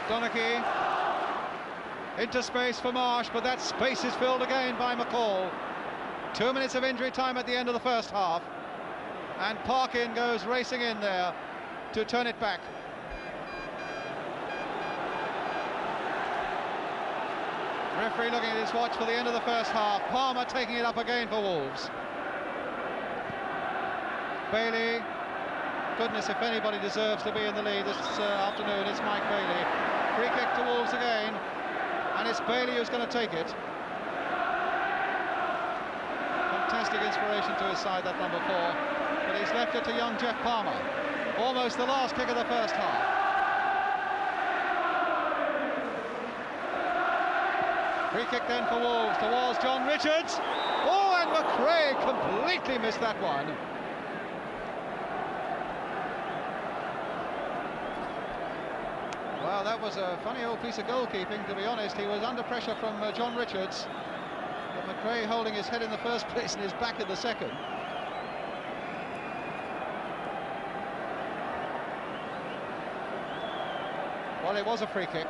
Donachie into space for Marsh, but that space is filled again by McCall. 2 minutes of injury time at the end of the first half, and Parkin goes racing in there to turn it back. Referee looking at his watch for the end of the first half. Palmer taking it up again for Wolves. Bailey. Goodness, if anybody deserves to be in the lead this afternoon, it's Mike Bailey. Free kick to Wolves again, and it's Bailey who's going to take it. Fantastic inspiration to his side, that number 4, but he's left it to young Jeff Palmer. Almost the last kick of the first half. Free kick then for Wolves towards John Richards. Oh, and McRae completely missed that one. Well, that was a funny old piece of goalkeeping, to be honest. He was under pressure from John Richards, but McRae holding his head in the first place and his back in the second. Well, it was a free kick.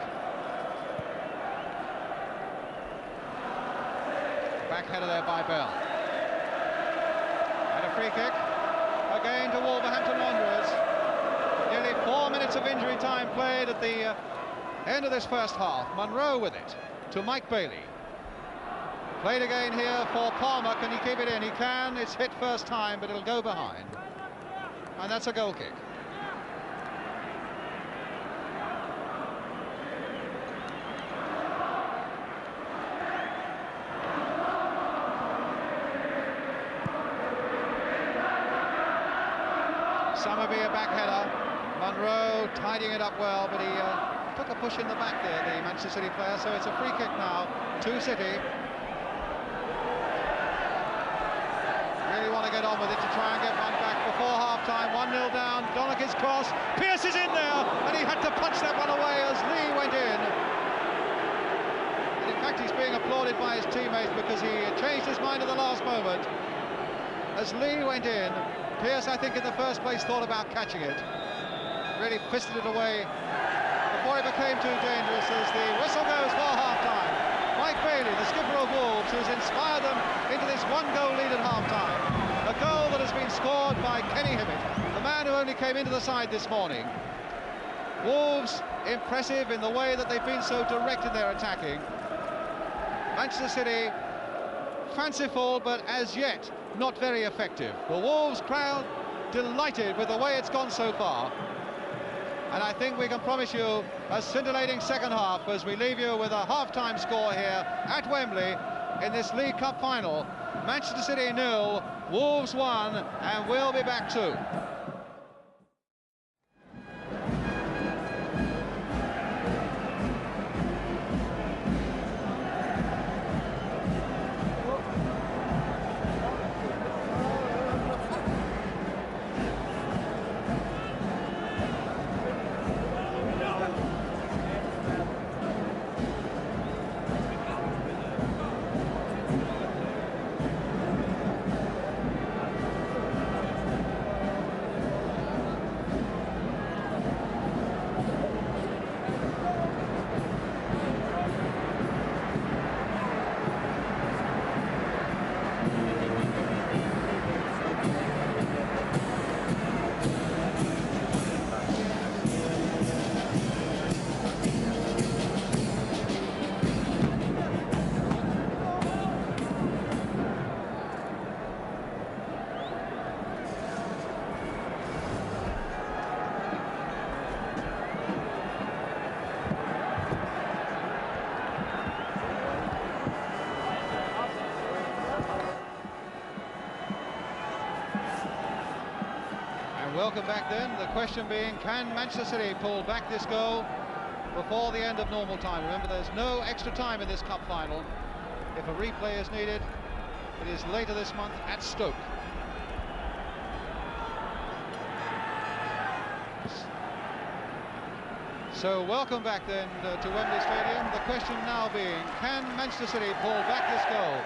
Back header there by Bell. And a free kick again to Wolverhampton Wanderers. Nearly 4 minutes of injury time played at the end of this first half. Munro with it to Mike Bailey. Played again here for Palmer. Can he keep it in? He can. It's hit first time, but it'll go behind. And that's a goal kick. Somerby a back header. Munro tidying it up well, but he took a push in the back there, the Manchester City player, so it's a free kick now to City. Really want to get on with it to try and get one back before before half-time, 1-0 down. Donachie's cross, Pearce is in there, and he had to punch that one away as Lee went in. And in fact, he's being applauded by his teammates because he changed his mind at the last moment. As Lee went in, Pearce, I think, in the first place, thought about catching it. Really fisted it away before it became too dangerous as the whistle goes for half-time. Mike Bailey, the skipper of Wolves, who's inspired them into this one-goal lead at half-time. A goal that has been scored by Kenny Hibbitt, the man who only came into the side this morning. Wolves impressive in the way that they've been so direct in their attacking. Manchester City fanciful, but as yet not very effective. The Wolves crowd delighted with the way it's gone so far. And I think we can promise you a scintillating second half as we leave you with a half-time score here at Wembley in this League Cup final. Manchester City 0, Wolves 1, and we'll be back too. Welcome back then. The question being, can Manchester City pull back this goal before the end of normal time? Remember, there's no extra time in this cup final. If a replay is needed, it is later this month at Stoke. So welcome back then to Wembley Stadium. The question now being, can Manchester City pull back this goal?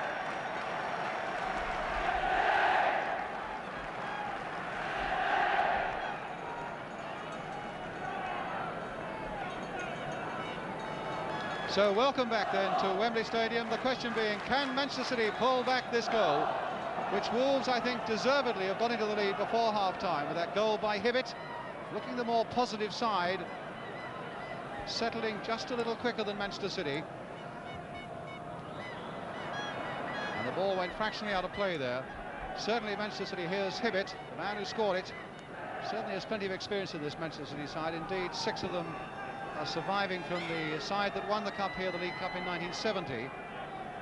So welcome back then to Wembley Stadium. The question being, can Manchester City pull back this goal, which Wolves, I think, deservedly have gone into the lead before half-time with that goal by Hibbitt, looking the more positive side, settling just a little quicker than Manchester City. And the ball went fractionally out of play there. Certainly Manchester City, here's Hibbitt, the man who scored it. Certainly has plenty of experience in this Manchester City side. Indeed, 6 of them are surviving from the side that won the cup here, the League Cup in 1970.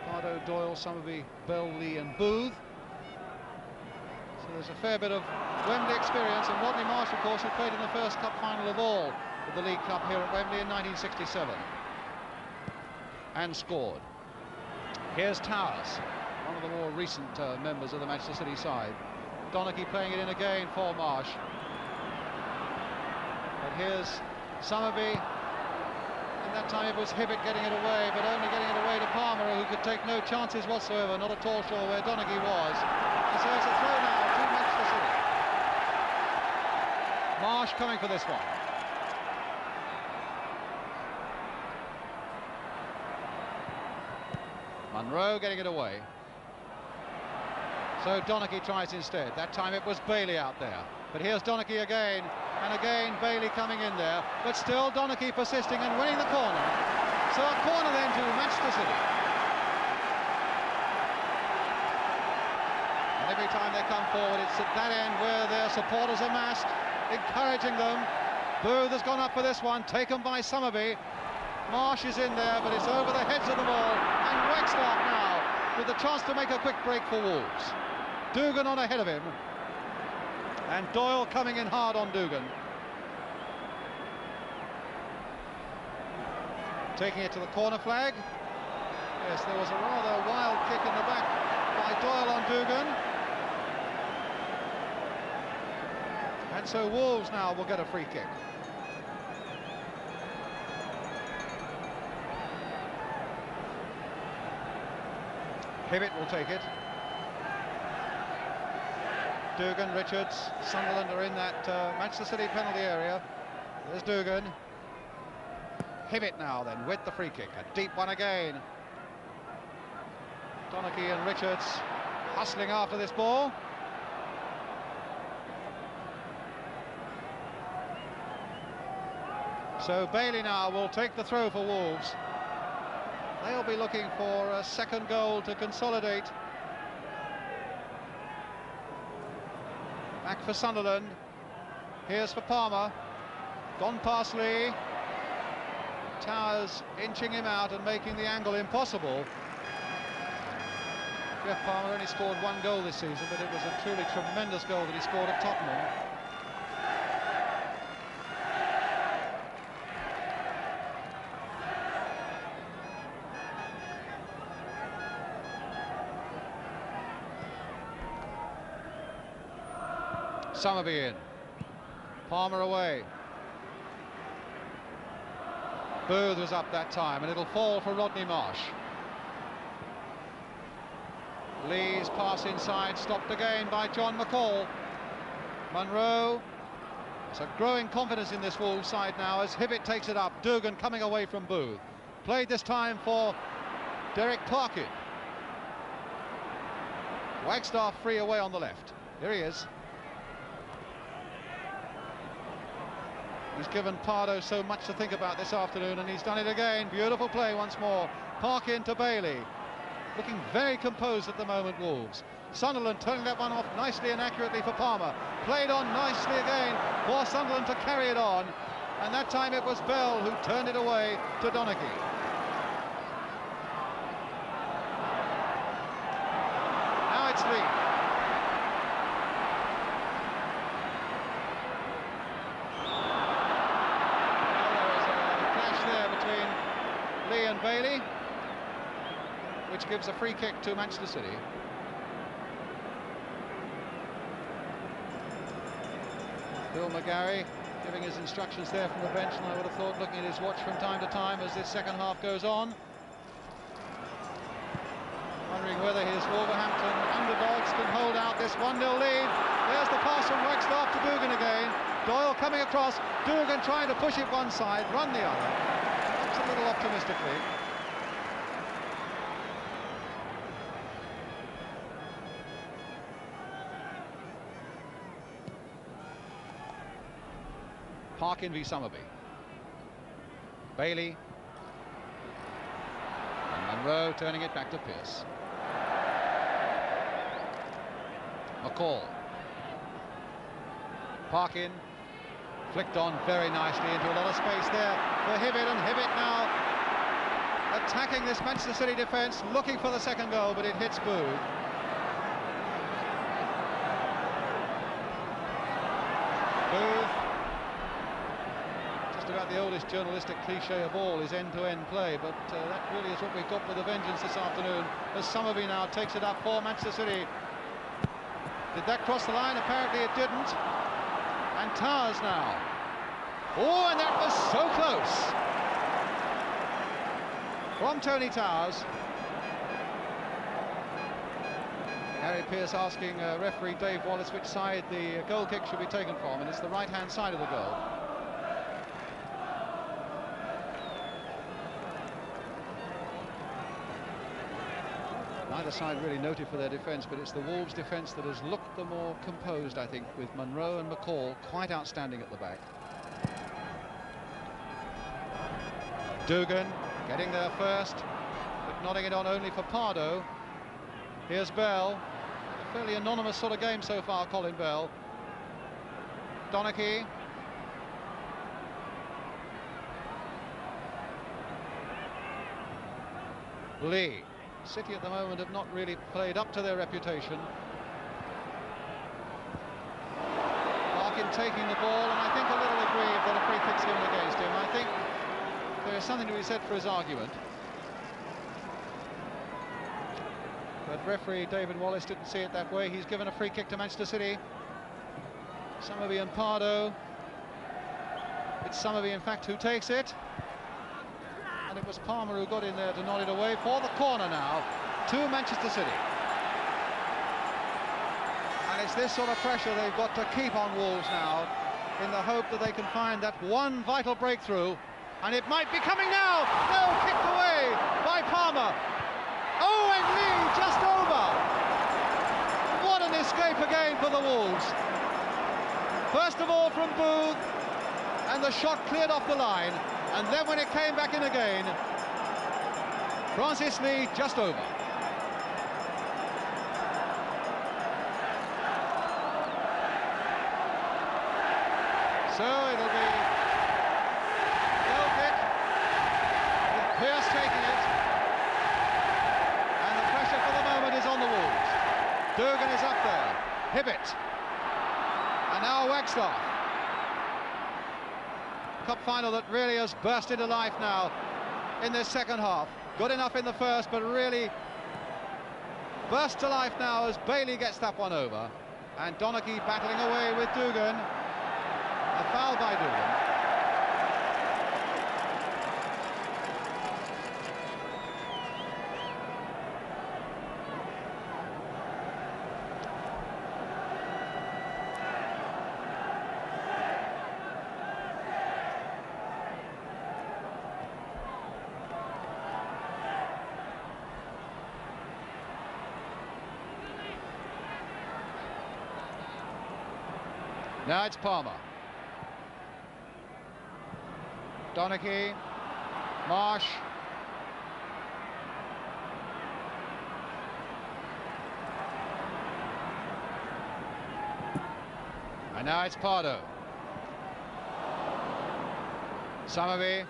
Pardo, Doyle, Somerby, Bell, Lee and Booth. So there's a fair bit of Wembley experience, and Rodney Marsh, of course, who played in the first cup final of all of the League Cup here at Wembley in 1967 and scored. Here's Towers, one of the more recent members of the Manchester City side. Donachie playing it in again for Marsh. But here's Somerby, and that time it was Hibbitt getting it away, but only getting it away to Palmer, who could take no chances whatsoever, not at all sure where Donachie was. And so it's a throw now to Manchester City. Marsh coming for this one. Munro getting it away. So Donachie tries instead. That time it was Bailey out there. But here's Donachie again, and again Bailey coming in there. But still Donachie persisting and winning the corner. So a corner then to Manchester City. And every time they come forward, it's at that end where their supporters are massed, encouraging them. Booth has gone up for this one, taken by Somerby. Marsh is in there, but it's over the heads of them all. And Wexler now with the chance to make a quick break for Wolves. Dugan on ahead of him. And Doyle coming in hard on Dugan. Taking it to the corner flag. Yes, there was a rather wild kick in the back by Doyle on Dugan. And so Wolves now will get a free kick. Hibbitt will take it. Dugan, Richards, Sunderland are in that Manchester City penalty area. There's Dugan. Hibbitt now then with the free kick. A deep one again. Donachie and Richards hustling after this ball. So Bailey now will take the throw for Wolves. They'll be looking for a second goal to consolidate. Back for Sunderland. Here's for Palmer. Gone past Lee. Towers inching him out and making the angle impossible. Jeff Palmer only scored one goal this season, but it was a truly tremendous goal that he scored at Tottenham. Summerby in. Palmer away. Booth was up that time, and it'll fall for Rodney Marsh. Lee's pass inside, stopped again by John McCall. Munro. There's a growing confidence in this Wolves side now as Hibbitt takes it up. Dugan coming away from Booth. Played this time for Derek Parkin. Wagstaff free away on the left. Here he is. He's given Pardo so much to think about this afternoon, and he's done it again. Beautiful play once more. Parkin to Bailey. Looking very composed at the moment, Wolves. Sunderland turning that one off nicely and accurately for Palmer. Played on nicely again for Sunderland to carry it on. And that time it was Bell who turned it away to Donachie. Now it's Lee. And Bailey, which gives a free kick to Manchester City. Bill McGarry giving his instructions there from the bench, and I would have thought looking at his watch from time to time as this second half goes on, wondering whether his Wolverhampton underdogs can hold out this 1-0 lead. There's the pass from Wagstaff to Dugan again. Doyle coming across, Dugan trying to push it one side, run the other. A little optimistically. Parkin v Summerby. Bailey. And Munro turning it back to Pearce. McCall. Parkin. Flicked on very nicely into a lot of space there for Hibbitt, and Hibbitt now attacking this Manchester City defence, looking for the second goal, but it hits Booth. Booth, just about the oldest journalistic cliche of all is end-to-end play, but that really is what we've got with a vengeance this afternoon, as Summerby now takes it up for Manchester City. Did that cross the line? Apparently it didn't. And Towers now. Oh, and that was so close. From Tony Towers. Gary Pearce asking referee Dave Wallace which side the goal kick should be taken from, and it's the right-hand side of the goal. Neither side really noted for their defence, but it's the Wolves' defence that has looked the more composed, I think, with Munro and McCall quite outstanding at the back. Dugan getting there first, but nodding it on only for Pardo. Here's Bell. A fairly anonymous sort of game so far, Colin Bell. Donachie. Lee. City at the moment have not really played up to their reputation. Parkin taking the ball, and I think a little aggrieved that a free kick's given against him. I think there is something to be said for his argument. But referee David Wallace didn't see it that way. He's given a free kick to Manchester City. Somerby and Pardo. It's Somerby, in fact, who takes it. And it was Palmer who got in there to nod it away for the corner now to Manchester City. And it's this sort of pressure they've got to keep on Wolves now, in the hope that they can find that one vital breakthrough. And it might be coming now. No, kicked away by Palmer. Owen Lee just over. What an escape again for the Wolves. First of all from Booth, and the shot cleared off the line. And then when it came back in again, Francis Lee just over. So it'll be goal kick, with Pearce taking it. And the pressure for the moment is on the Wolves. Dugan is up there. Hibbitt. And now Wagstaff. Cup final that really has burst into life now in this second half. Good enough in the first, but really burst to life now as Bailey gets that one over. And Donachie battling away with Dugan. A foul by Dugan. Now it's Palmer. Donachie, Marsh. And now it's Pardo. Somerby.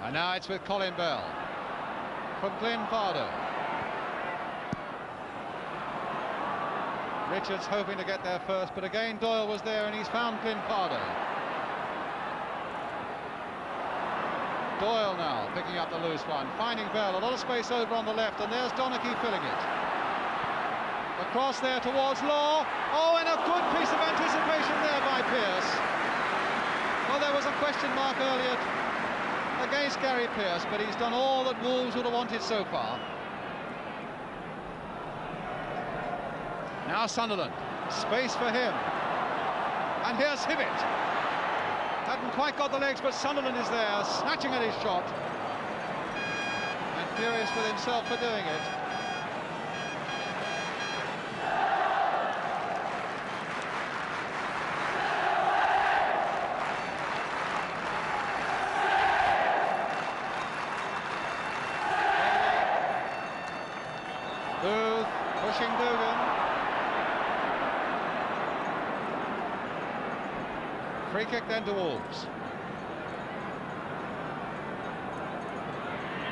And now it's with Colin Bell. From Glyn Pardo. Richards hoping to get there first, but again Doyle was there and he's found Glyn Pardo. Doyle now picking up the loose one, finding Bell, a lot of space over on the left, and there's Donachie filling it. Across there towards Law. Oh, and a good piece of anticipation there by Pearce. Well, there was a question mark earlier against Gary Pearce, but he's done all that Wolves would have wanted so far. Now Sunderland, space for him. And here's Hibbitt. Hadn't quite got the legs, but Sunderland is there, snatching at his shot. And furious with himself for doing it. Booth pushing Dugan. Free kick then to Wolves.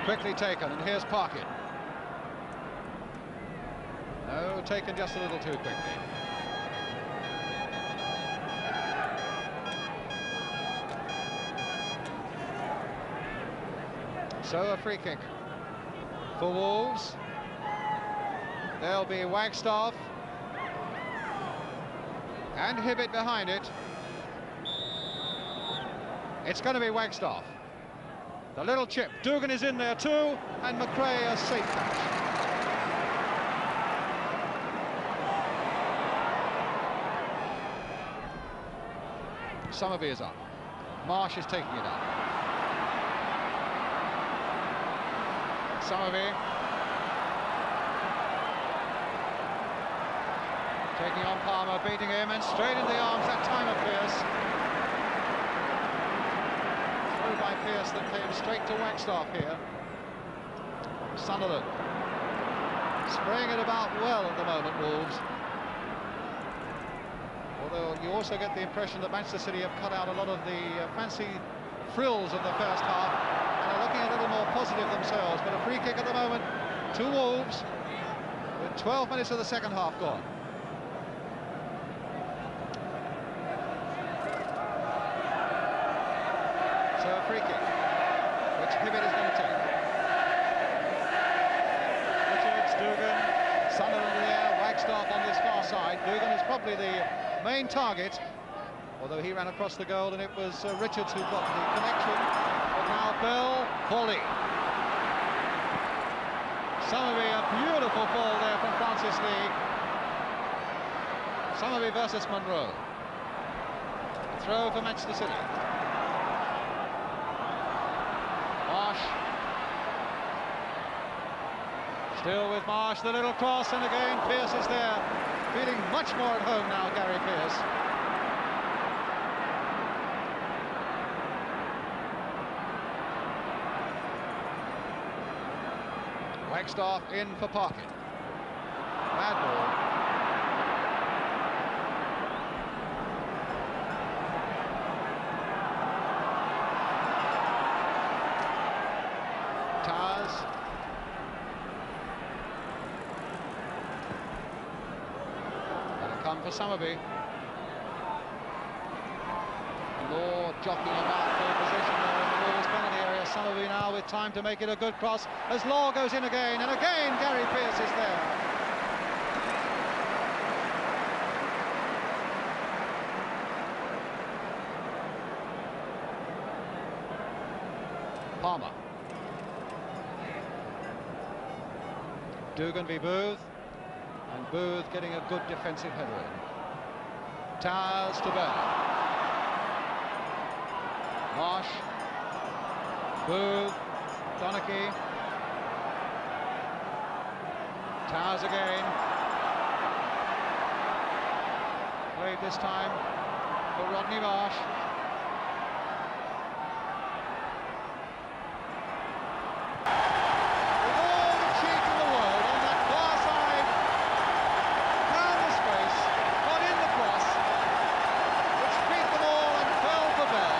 Quickly taken, and here's Parkin. No, taken just a little too quickly. So a free kick for Wolves. There'll be Wagstaff and Hibbitt behind it. It's going to be Wagstaff. The little chip. Dugan is in there too, and McRae a safe catch. Somerby is up. Marsh is taking it up. Somerby taking on Palmer, beating him, and straight in the arms that time of Pearce. Through by Pearce that came straight to Wagstaff here. Sunderland spraying it about well at the moment, Wolves. Although you also get the impression that Manchester City have cut out a lot of the fancy frills of the first half and are looking a little more positive themselves. But a free kick at the moment to Wolves with 12 minutes of the second half gone. So a free kick, which Hibbitt is going to take. Richards, Dugan, Sunderland there, Wagstaff on this far side. Dugan is probably the main target, although he ran across the goal and it was Richards who got the connection. But now Bell, Foley. Summerby, a beautiful ball there from Francis Lee. Summerby versus Monroe. A throw for Manchester City. Marsh. Still with Marsh, the little cross, and again Pearce is there. Feeling much more at home now, Gary Pearce. Wagstaff in for Parkin. Bad ball. Tars. That'll come for Summerby. Law jockeying about for position there in the Wolves penalty area. Summerby now with time to make it a good cross as Law goes in again, and again Gary Pearce is there. Palmer. Dugan v Booth, and Booth getting a good defensive header in. Towers to Bell. Marsh, Booth, Donachie, Towers again. Played this time for Rodney Marsh. With all the cheek in the world on that far side, found the space, got in the cross, which beat them all and fell for Bell.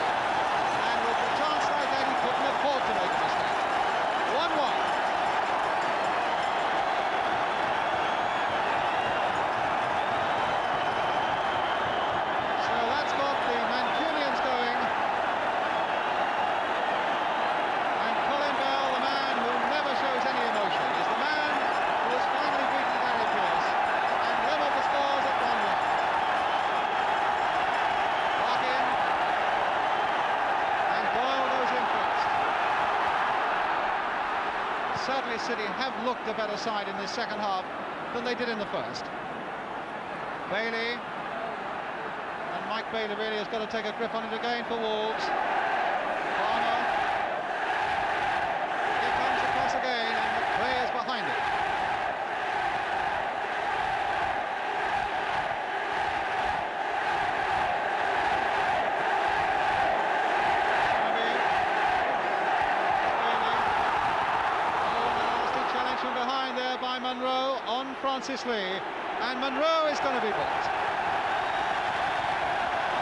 And with a chance like that, he couldn't afford to make a mistake. 1-1. So that's got the Mancunians going. And Colin Bell, the man who never shows any emotion, is the man who has finally beaten Gary Pearce and leveled the scores at 1-1. Larkin. And Boyle goes in first. Certainly City have looked a better side in this second half than they did in the first. Bailey. And Mike Bailey really has got to take a grip on it again for Wolves. Palmer. Here comes the cross again, and McRae is behind it. Challenge from behind there by Monroe on Francis Lee, and Monroe is going to be blocked.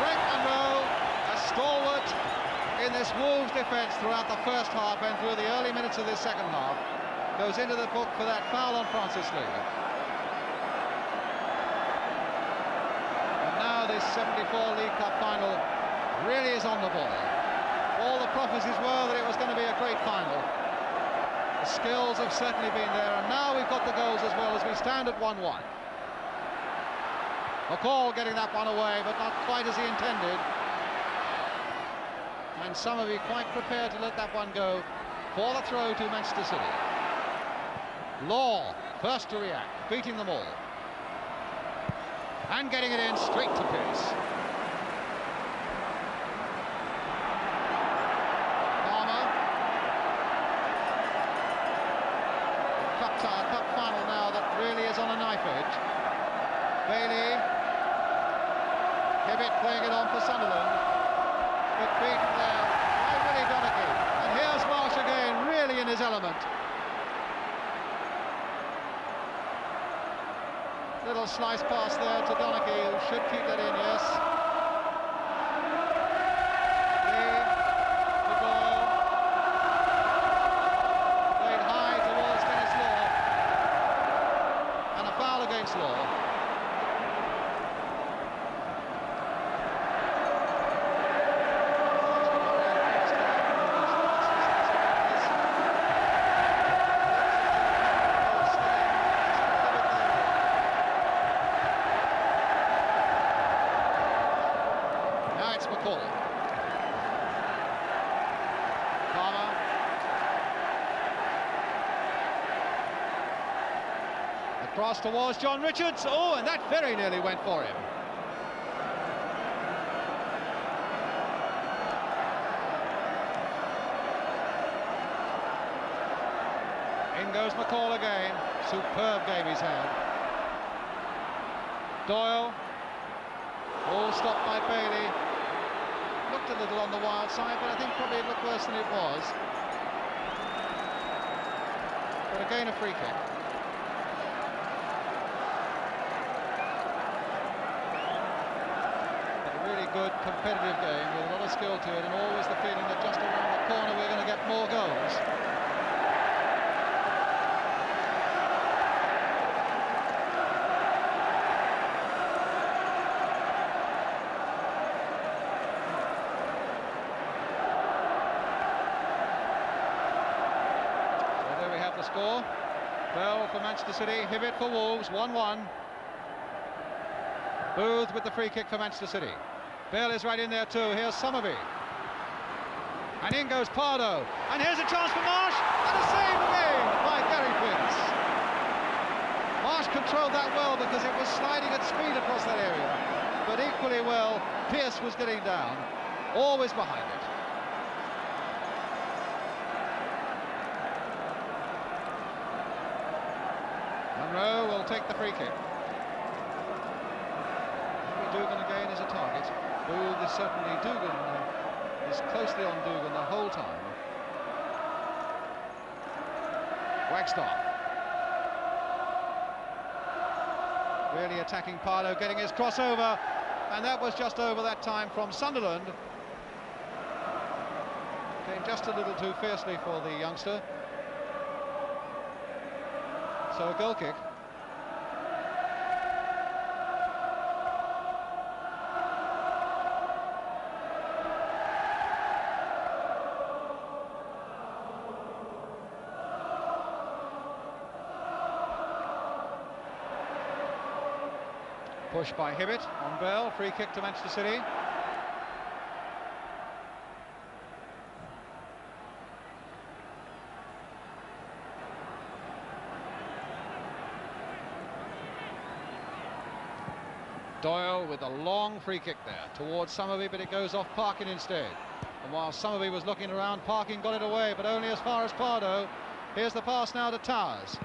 Frank Monroe, a stalwart in this Wolves defence throughout the first half and through the early minutes of this second half, goes into the book for that foul on Francis Lee. And now this 74 League Cup final really is on the ball. All the prophecies were that it was going to be a great final. The skills have certainly been there, and now we've got the goals as well as we stand at 1-1. McCall getting that one away, but not quite as he intended. And Summerby quite prepared to let that one go for the throw to Manchester City. Law, first to react, beating them all. And getting it in straight to Pearce. Cup final now that really is on a knife edge. Bailey, Hibbitt playing it on for Sunderland, but beaten there by Willie Donachie. And here's Marsh again, really in his element. Little slice pass there to Donachie, who should keep that in, yes. Law. Cross towards John Richards. Oh, and that very nearly went for him. In goes McCall again. Superb game he's had. Doyle. All stopped by Bailey. Looked a little on the wild side, but I think probably it looked worse than it was. But again, a free kick. But a really good competitive game with a lot of skill to it, and always the feeling that just around the corner we're going to get more goals. Score. Bell for Manchester City, Hibbitt for Wolves, 1-1. Booth with the free kick for Manchester City. Bell is right in there too. Here's Summerby. And in goes Pardo. And here's a chance for Marsh. And a save again by Gary Pearce. Marsh controlled that well because it was sliding at speed across that area. But equally well, Pearce was getting down. Always behind it. Monroe will take the free kick. Dugan again is a target. Booth is certainly Dugan is closely on Dugan the whole time. Wagstaff really attacking Pardo, getting his crossover, and that was just over that time from Sunderland. Came just a little too fiercely for the youngster. So a goal kick. Push by Hibbitt on Bell, free kick to Manchester City. Doyle with a long free kick there towards Summerby, but it goes off Parkin instead. And while Summerby was looking around, Parkin got it away, but only as far as Pardo. Here's the pass now to Towers.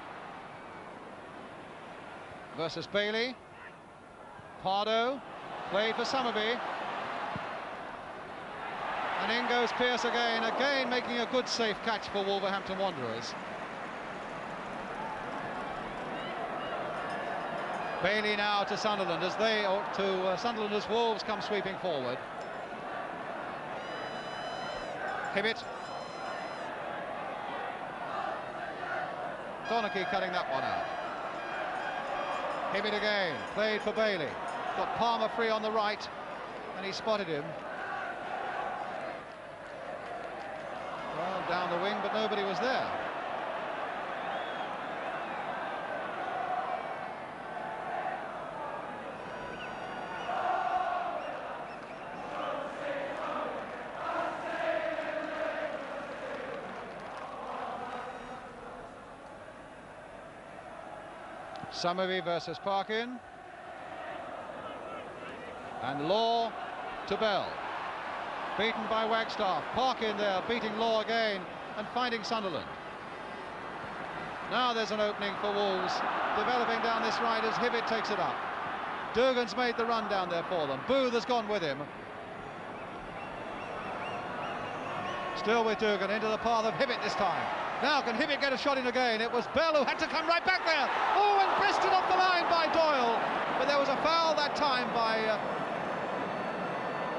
Versus Bailey. Pardo, played for Summerby. And in goes Pearce again making a good safe catch for Wolverhampton Wanderers. Bailey now to Sunderland Sunderland as Wolves come sweeping forward. Hibbitt. Donachie cutting that one out. Hibbitt again, played for Bailey. Got Palmer free on the right, and he spotted him. Well, down the wing, but nobody was there. Summerby versus Parkin. And Law to Bell. Beaten by Wagstaff. Parkin there, beating Law again and finding Sunderland. Now there's an opening for Wolves, developing down this right as Hibbitt takes it up. Dugan's made the run down there for them. Booth has gone with him. Still with Dugan, into the path of Hibbitt this time. Now can Hibbitt get a shot in again? It was Bell who had to come right back there. Oh, and bristed off the line by Doyle. But there was a foul that time by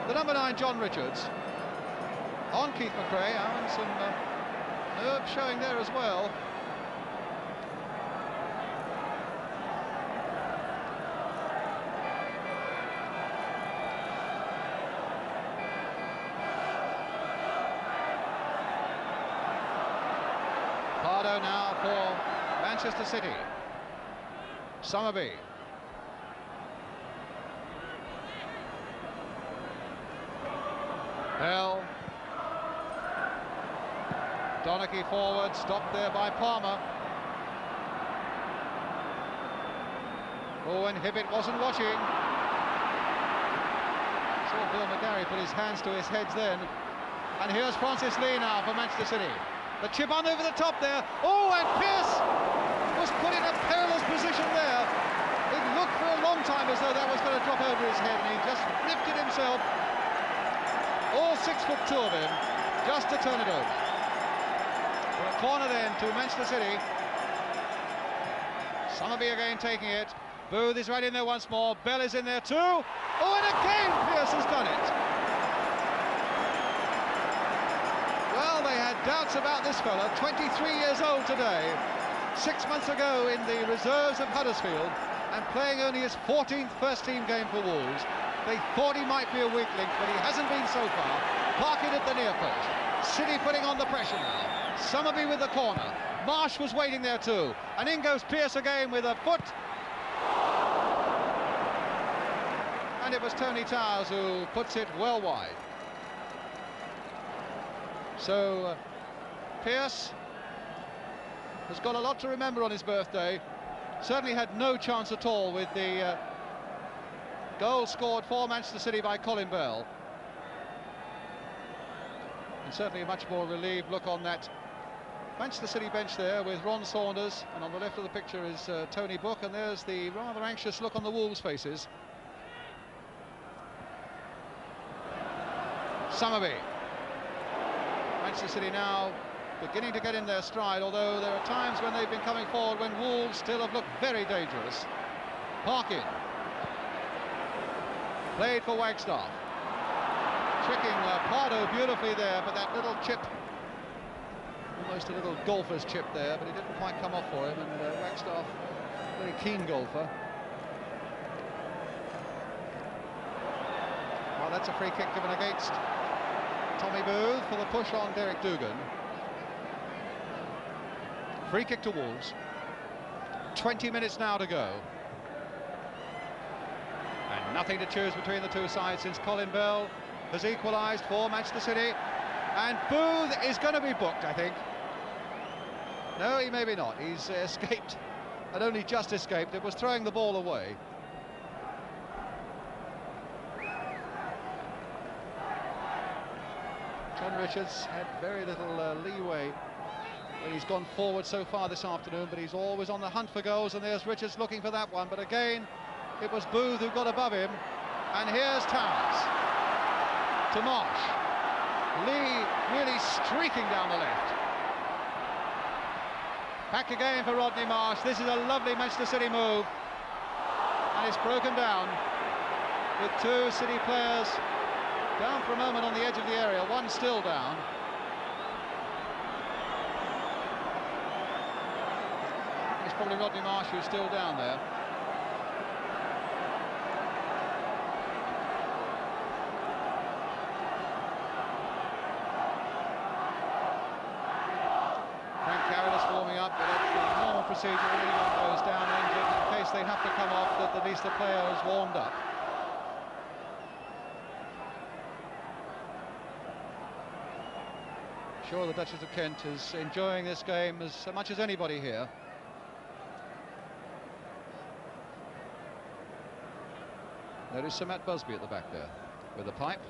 the number 9, John Richards, on Keith McRae. And some nerve showing there as well. Pardo now for Manchester City. Summerby. Bell. Donachie forward, stopped there by Palmer. Oh, and Hibbitt wasn't watching. Saw Bill McGarry put his hands to his head then. And here's Francis Lee now for Manchester City. The chip on over the top there. Oh, and Pearce was put in a perilous position there. It looked for a long time as though that was going to drop over his head, and he just lifted himself, all 6'2" of him, just to turn it over. For a corner then to Manchester City. Summerby again taking it. Booth is right in there once more. Bell is in there too. Oh, and again Pearce has done it. Well, they had doubts about this fella, 23 years old today. 6 months ago in the reserves of Huddersfield, and playing only his 14th first-team game for Wolves. They thought he might be a weak link, but he hasn't been so far. Parking at the near post. City putting on the pressure now. Summerby with the corner. Marsh was waiting there too. And in goes Pearce again with a foot. And it was Tony Towers who puts it well wide. So Pearce has got a lot to remember on his birthday. Certainly had no chance at all with the goal scored for Manchester City by Colin Bell. And certainly a much more relieved look on that Manchester City bench there with Ron Saunders, and on the left of the picture is Tony Book, and there's the rather anxious look on the Wolves' faces. Summerby. Manchester City now beginning to get in their stride, although there are times when they've been coming forward when Wolves still have looked very dangerous. Parkin. Played for Wagstaff. Tricking Pardo beautifully there, but that little chip, almost a little golfer's chip there, but it didn't quite come off for him, and Wagstaff, very keen golfer. Well, that's a free kick given against Tommy Booth for the push on Derek Dugan. Free kick to Wolves. 20 minutes now to go. And nothing to choose between the two sides since Colin Bell has equalised for Manchester City. And Booth is going to be booked, I think. No, he maybe not. He's escaped, and only just escaped. It was throwing the ball away. John Richards had very little leeway when he's gone forward so far this afternoon, but he's always on the hunt for goals, and there's Richards looking for that one. But again, it was Booth who got above him, and here's Towers to Marsh. Lee really streaking down the left. Back again for Rodney Marsh. This is a lovely Manchester City move, and it's broken down with two City players down for a moment on the edge of the area, one still down. It's probably Rodney Marsh who's still down there. Frank Carrad's warming up, but it's the normal procedure when anyone goes down injured, in case they have to come off, that at least the player is warmed up. Sure, the Duchess of Kent is enjoying this game as much as anybody here. There is Sir Matt Busby at the back there with the pipe.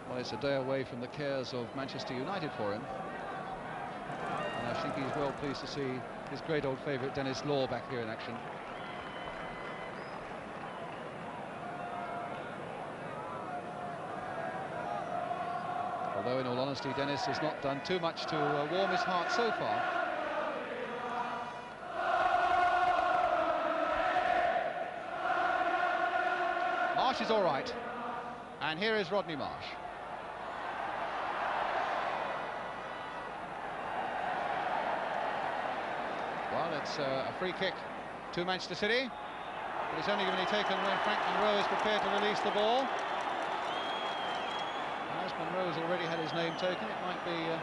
Well, it's a day away from the cares of Manchester United for him, and I think he's well pleased to see his great old favourite Dennis Law back here in action. Although in all honesty Dennis has not done too much to warm his heart so far. Marsh is all right, and here is Rodney Marsh. Well, it's a free kick to Manchester City, but it's only going to be taken when Frank Monroe is prepared to release the ball. Monroe's already had his name taken. It might be a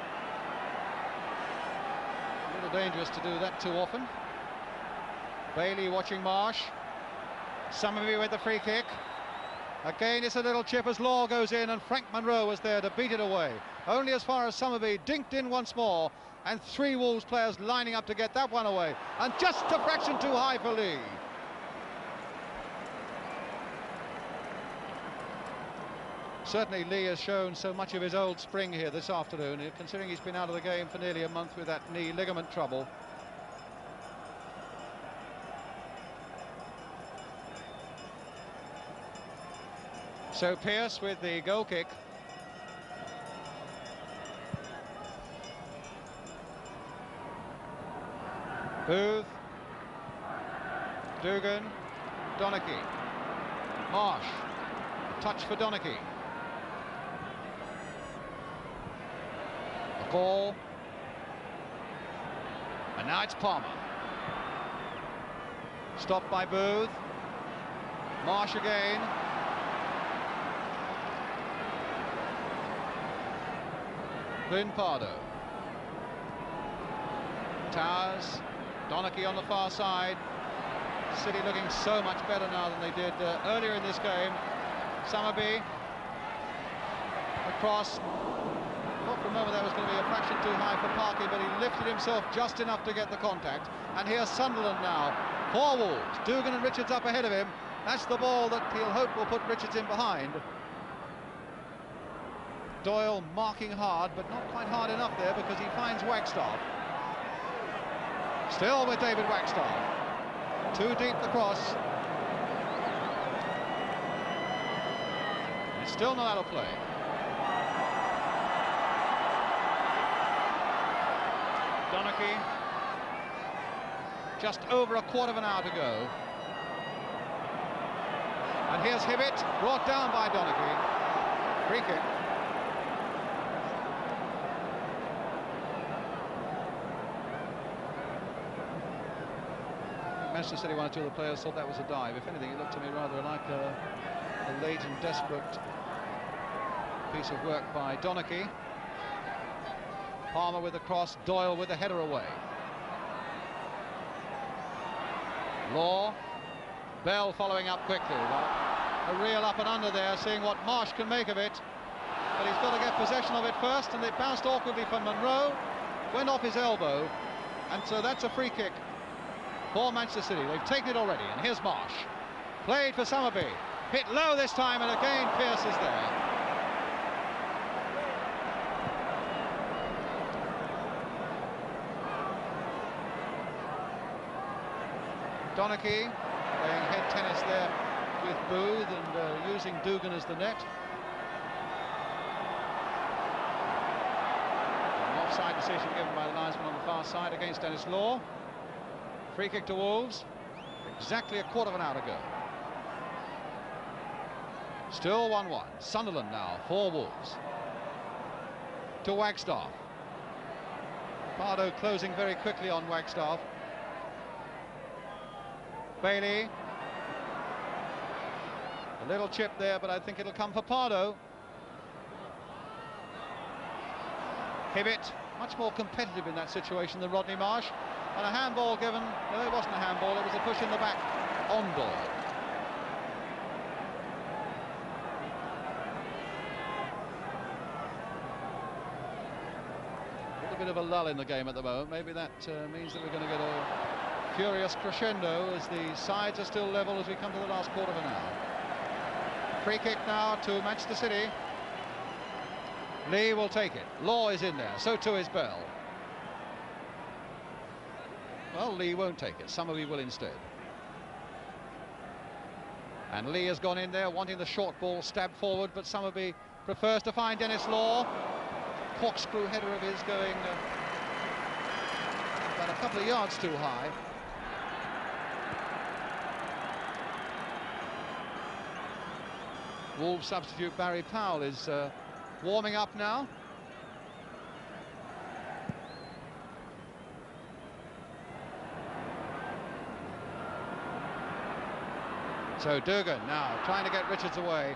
little dangerous to do that too often. Bailey watching Marsh. Summerby with the free kick. Again, it's a little chip as Law goes in, and Frank Monroe was there to beat it away. Only as far as Summerby dinked in once more, and 3 Wolves players lining up to get that one away, and just a fraction too high for Lee. Certainly Lee has shown so much of his old spring here this afternoon, considering he's been out of the game for nearly a month with that knee ligament trouble. So Pearce with the goal kick. Booth, Dugan, Donachie, Marsh, touch for Donachie. A ball, and now it's Palmer. Stopped by Booth, Marsh again. Glyn Pardo. Towers, Donachie on the far side. City looking so much better now than they did earlier in this game. Summerby across. Thought for a moment that was going to be a fraction too high for Parky, but he lifted himself just enough to get the contact. And here's Sunderland now. 4 Wolves. Dugan and Richards up ahead of him. That's the ball that he'll hope will put Richards in behind. Doyle marking hard, but not quite hard enough there because he finds Wagstaff. Still with David Wagstaff. Too deep the cross. It's still not out of play. Donachie. Just over a quarter of an hour to go. And here's Hibbitt, brought down by Donachie. Free kick. Manchester City, 1 or 2 of the players thought that was a dive. If anything, it looked to me rather like a late and desperate piece of work by Donachie. Palmer with the cross, Doyle with the header away. Law, Bell following up quickly. A real up and under there, seeing what Marsh can make of it. But he's got to get possession of it first, and it bounced awkwardly from Monroe, went off his elbow, and so that's a free kick for Manchester City. They've taken it already, and here's Marsh. Played for Summerby. Hit low this time, and again Pearce is there. Donachie playing head tennis there with Booth and using Dugan as the net. An offside decision given by the linesman on the far side against Dennis Law. Free kick to Wolves, exactly a quarter of an hour to go. Still 1-1. Sunderland now, 4 Wolves. To Wagstaff. Pardo closing very quickly on Wagstaff. Bailey. A little chip there, but I think it'll come for Pardo. Hibbitt, much more competitive in that situation than Rodney Marsh. And a handball given. No, it wasn't a handball, it was a push in the back on ball. A little bit of a lull in the game at the moment. Maybe that means that we're going to get a furious crescendo as the sides are still level as we come to the last quarter of an hour. Free kick now to Manchester City. Lee will take it. Law is in there, so too is Bell. Well, Lee won't take it. Summerby will instead. And Lee has gone in there wanting the short ball stabbed forward, but Summerby prefers to find Dennis Law. Corkscrew header of his going about a couple of yards too high. Wolves substitute Barry Powell is warming up now. So Dugan now trying to get Richards away.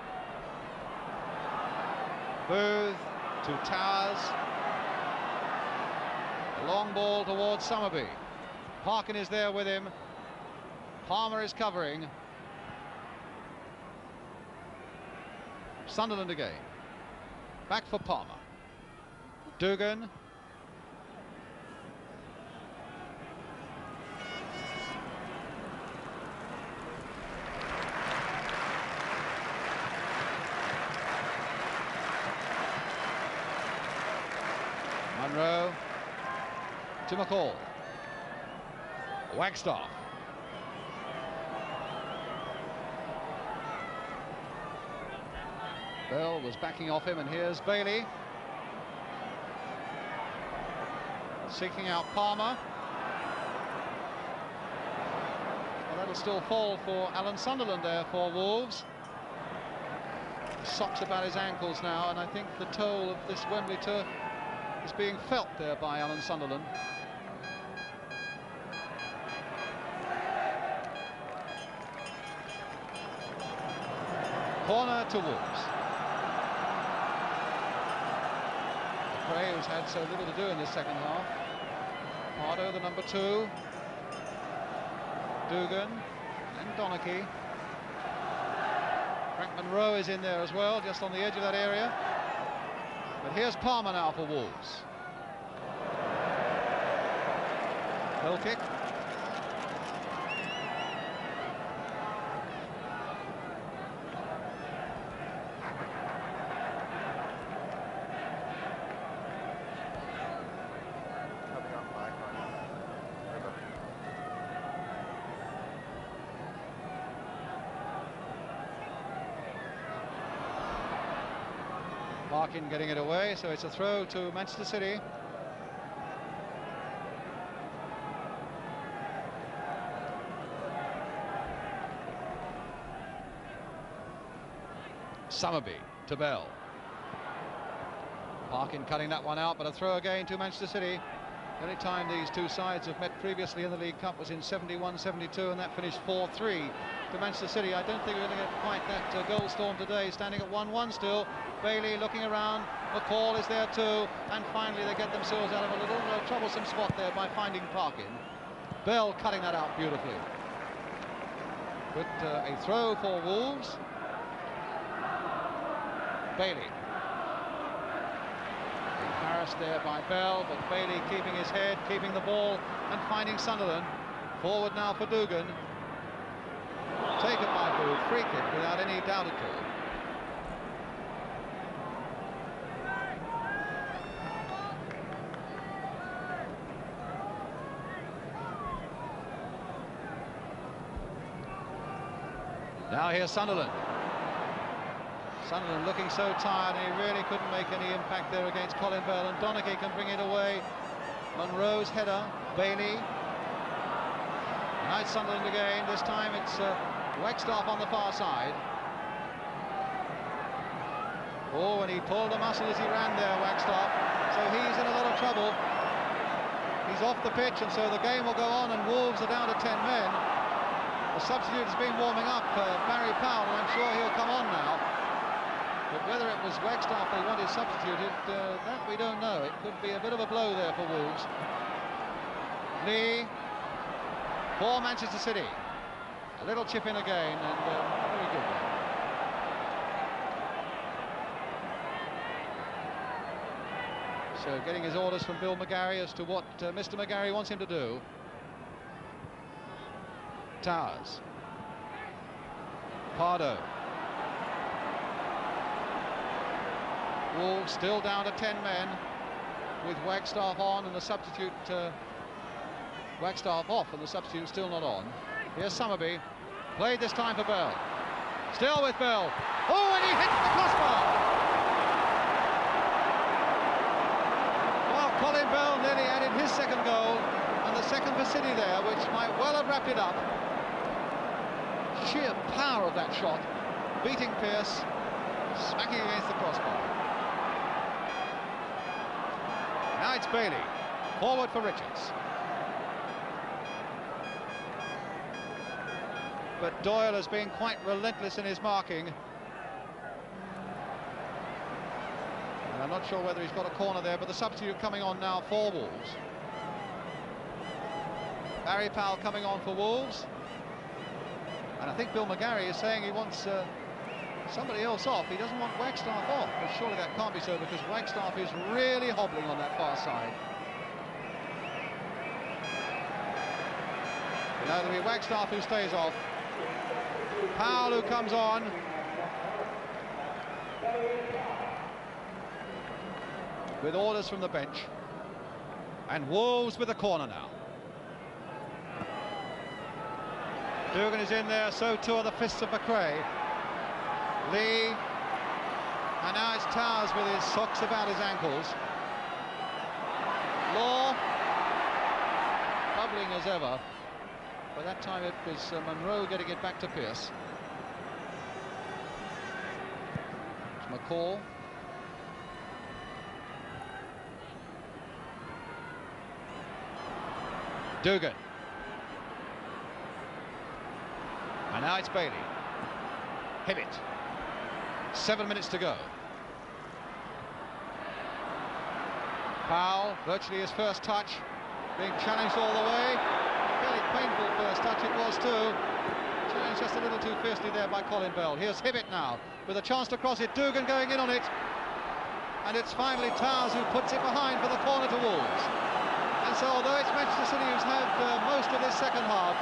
Booth to Towers. A long ball towards Summerby. Parkin is there with him. Palmer is covering. Sunderland again. Back for Palmer. Dugan. Monroe to McCall. Wagstaff. Bell was backing off him, and here's Bailey seeking out Palmer. Well, that'll still fall for Alan Sunderland there for Wolves. Socks about his ankles now, and I think the toll of this Wembley turf is being felt there by Alan Sunderland. Corner to Wolves. McRae, who's had so little to do in this second half. Pardo, the number 2. Dugan and Donachie. Frank Monroe is in there as well, just on the edge of that area. But here's Palmer now for Wolves. Hill kick. Parkin getting it away, so it's a throw to Manchester City. Summerby to Bell. Parkin cutting that one out, but a throw again to Manchester City. The only time these two sides have met previously in the League Cup was in 71-72, and that finished 4-3 to Manchester City. I don't think we're going to get quite that goal storm today, standing at 1-1 still. Bailey looking around, McCall is there too, and finally they get themselves out of a little troublesome spot there by finding Parkin. Bell cutting that out beautifully. But a throw for Wolves. Bailey. Embarrassed there by Bell, but Bailey keeping his head, keeping the ball, and finding Sunderland. Forward now for Dugan. Taken by Booth, free kick without any doubt at all. Now here's Sunderland. Sunderland looking so tired, and he really couldn't make any impact there against Colin Bell, and Donachie can bring it away. Monroe's header, Bailey. Now it's Sunderland again. This time it's Wagstaff on the far side. Oh, and he pulled a muscle as he ran there, Wagstaff. So he's in a lot of trouble. He's off the pitch, and so the game will go on, and Wolves are down to 10 men. The substitute has been warming up, Barry Powell, and I'm sure he'll come on now. But whether it was Wagstaff they wanted substituted, that we don't know. It could be a bit of a blow there for Wolves. Lee for Manchester City. A little chip in again, and very good one. So getting his orders from Bill McGarry as to what Mr. McGarry wants him to do. Towers. Pardo. Wolves still down to 10 men with Wagstaff on and the substitute Wagstaff off and the substitute still not on. Here's Summerby, played this time for Bell. Still with Bell. Oh, and he hits the crossbar. Well, Colin Bell nearly added his second goal, and the second for City there, which might well have wrapped it up. Sheer power of that shot, beating Pearce, smacking against the crossbar. Now it's Bailey, forward for Richards. But Doyle has been quite relentless in his marking. And I'm not sure whether he's got a corner there, but the substitute coming on now for Wolves. Barry Powell coming on for Wolves. And I think Bill McGarry is saying he wants somebody else off. He doesn't want Wagstaff off, but surely that can't be so, because Wagstaff is really hobbling on that far side. Now it'll be Wagstaff who stays off. Powell who comes on. With orders from the bench. And Wolves with the corner now. Dugan is in there, so too are the fists of McRae. Lee, and now it's Towers with his socks about his ankles. Law, bubbling as ever. By that time it was Monroe getting it back to Pearce. It's McCall. Dugan. And now it's Bailey. Hibbitt. 7 minutes to go. Powell, virtually his first touch, being challenged all the way. Fairly painful first touch it was too. Challenged just a little too fiercely there by Colin Bell. Here's Hibbitt now, with a chance to cross it. Dugan going in on it. And it's finally Towers who puts it behind for the corner to Wolves. And so although it's Manchester City who's had most of this second half,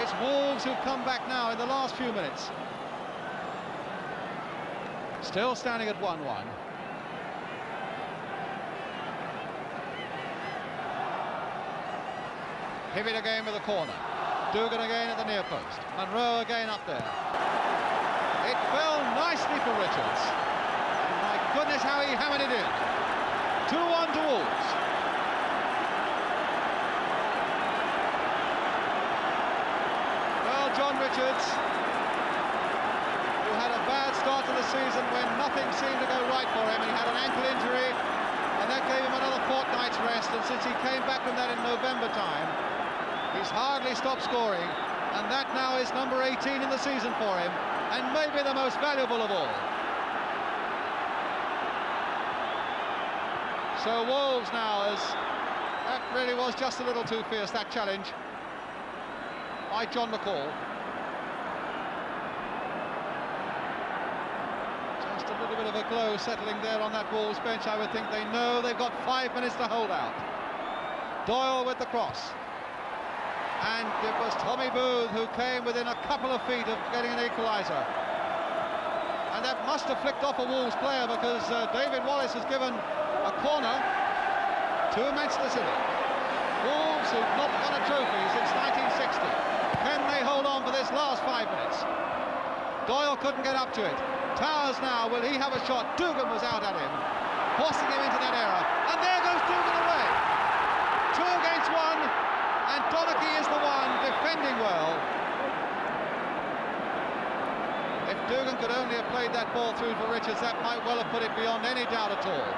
it's Wolves who've come back now in the last few minutes. Still standing at 1-1. Hibbitt again with a corner. Dugan again at the near post. Monroe again up there. It fell nicely for Richards. And my goodness, how he hammered it in. 2-1 to Wolves. Well, John Richards, who had a bad start to the season when nothing seemed to go right for him, and he had an ankle injury, and that gave him another fortnight's rest, and since he came back from that in November time, he's hardly stopped scoring, and that now is number 18 in the season for him, and maybe the most valuable of all. So Wolves now, as that really was just a little too fierce, that challenge by John McCall. Just a little bit of a glow settling there on that Wolves bench. I would think they know they've got 5 minutes to hold out. Doyle with the cross. And it was Tommy Booth who came within a couple of feet of getting an equaliser. And that must have flicked off a Wolves player, because David Wallace has given a corner to Manchester City. Wolves who've not won a trophy since 1960. Can they hold on for this last 5 minutes? Doyle couldn't get up to it. Towers now, will he have a shot? Dugan was out at him, forcing him into that error. And there goes Dugan away. 2 against 1. And Donachie is the one defending well. If Dugan could only have played that ball through for Richards, that might well have put it beyond any doubt at all.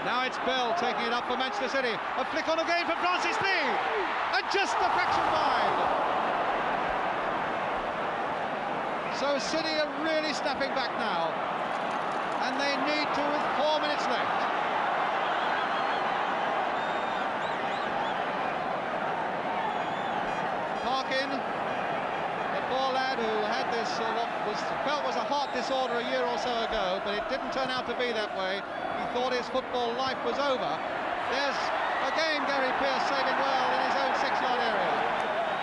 Now it's Bell taking it up for Manchester City. A flick on again for Francis Lee. And just a fraction wide. So City are really snapping back now. And they need to with 4 minutes left. Parkin, the poor lad who had this felt was a heart disorder a year or so ago, but it didn't turn out to be that way. He thought his football life was over. There's again Gary Pearce saving well in his own 6-yard area.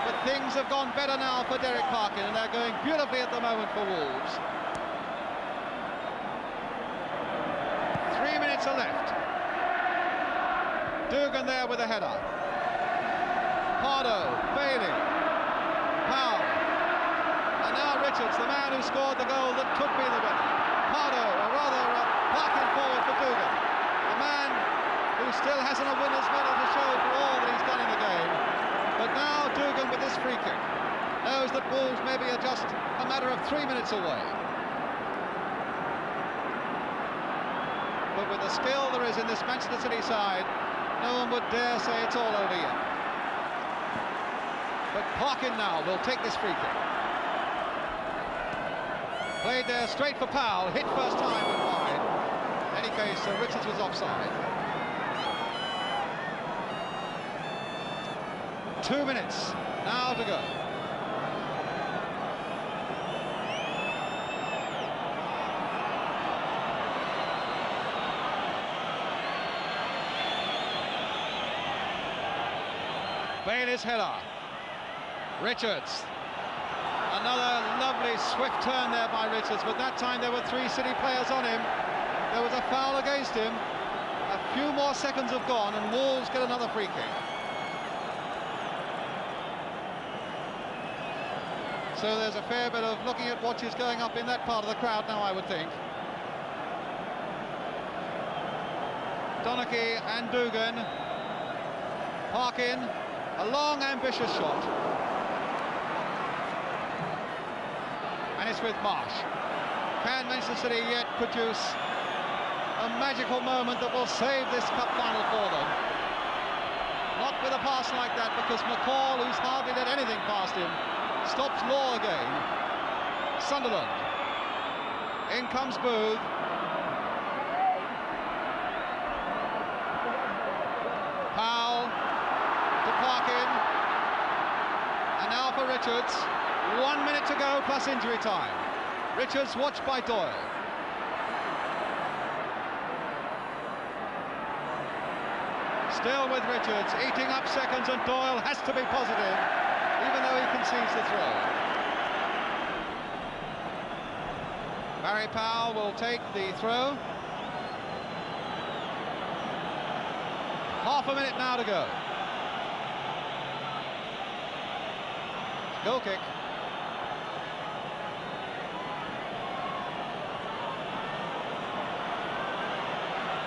But things have gone better now for Derek Parkin, and they're going beautifully at the moment for Wolves. 3 minutes are left. Dugan there with a header. Pardo, Bailey, Powell, and now Richards, the man who scored the goal that could be the winner. Pardo, or rather Parkin forward for Dugan, the man who still hasn't a winner's medal to show for all that he's done in the game. But now Dugan with this free kick knows that Wolves maybe are just a matter of 3 minutes away. But with the skill there is in this Manchester City side, no one would dare say it's all over yet. But Parkin now will take this free kick. Played there straight for Powell, hit first time but wide. In any case, Richards was offside. 2 minutes now to go. Bailey's header. Richards. Another lovely swift turn there by Richards, but that time there were 3 City players on him. There was a foul against him. A few more seconds have gone and Wolves get another free kick. So there's a fair bit of looking at watches going up in that part of the crowd now, I would think. Donachie and Dugan. Parkin, a long, ambitious shot. And it's with Marsh. Can Manchester City yet produce a magical moment that will save this cup final for them? Not with a pass like that, because McCall, who's hardly let anything past him, stops Law again. Sunderland. In comes Booth. Powell to Parkin. And now for Richards. 1 minute to go plus injury time. Richards watched by Doyle. Still with Richards, eating up seconds, and Doyle has to be positive, even though he concedes the throw. Barry Powell will take the throw. Half a minute now to go. Goal kick.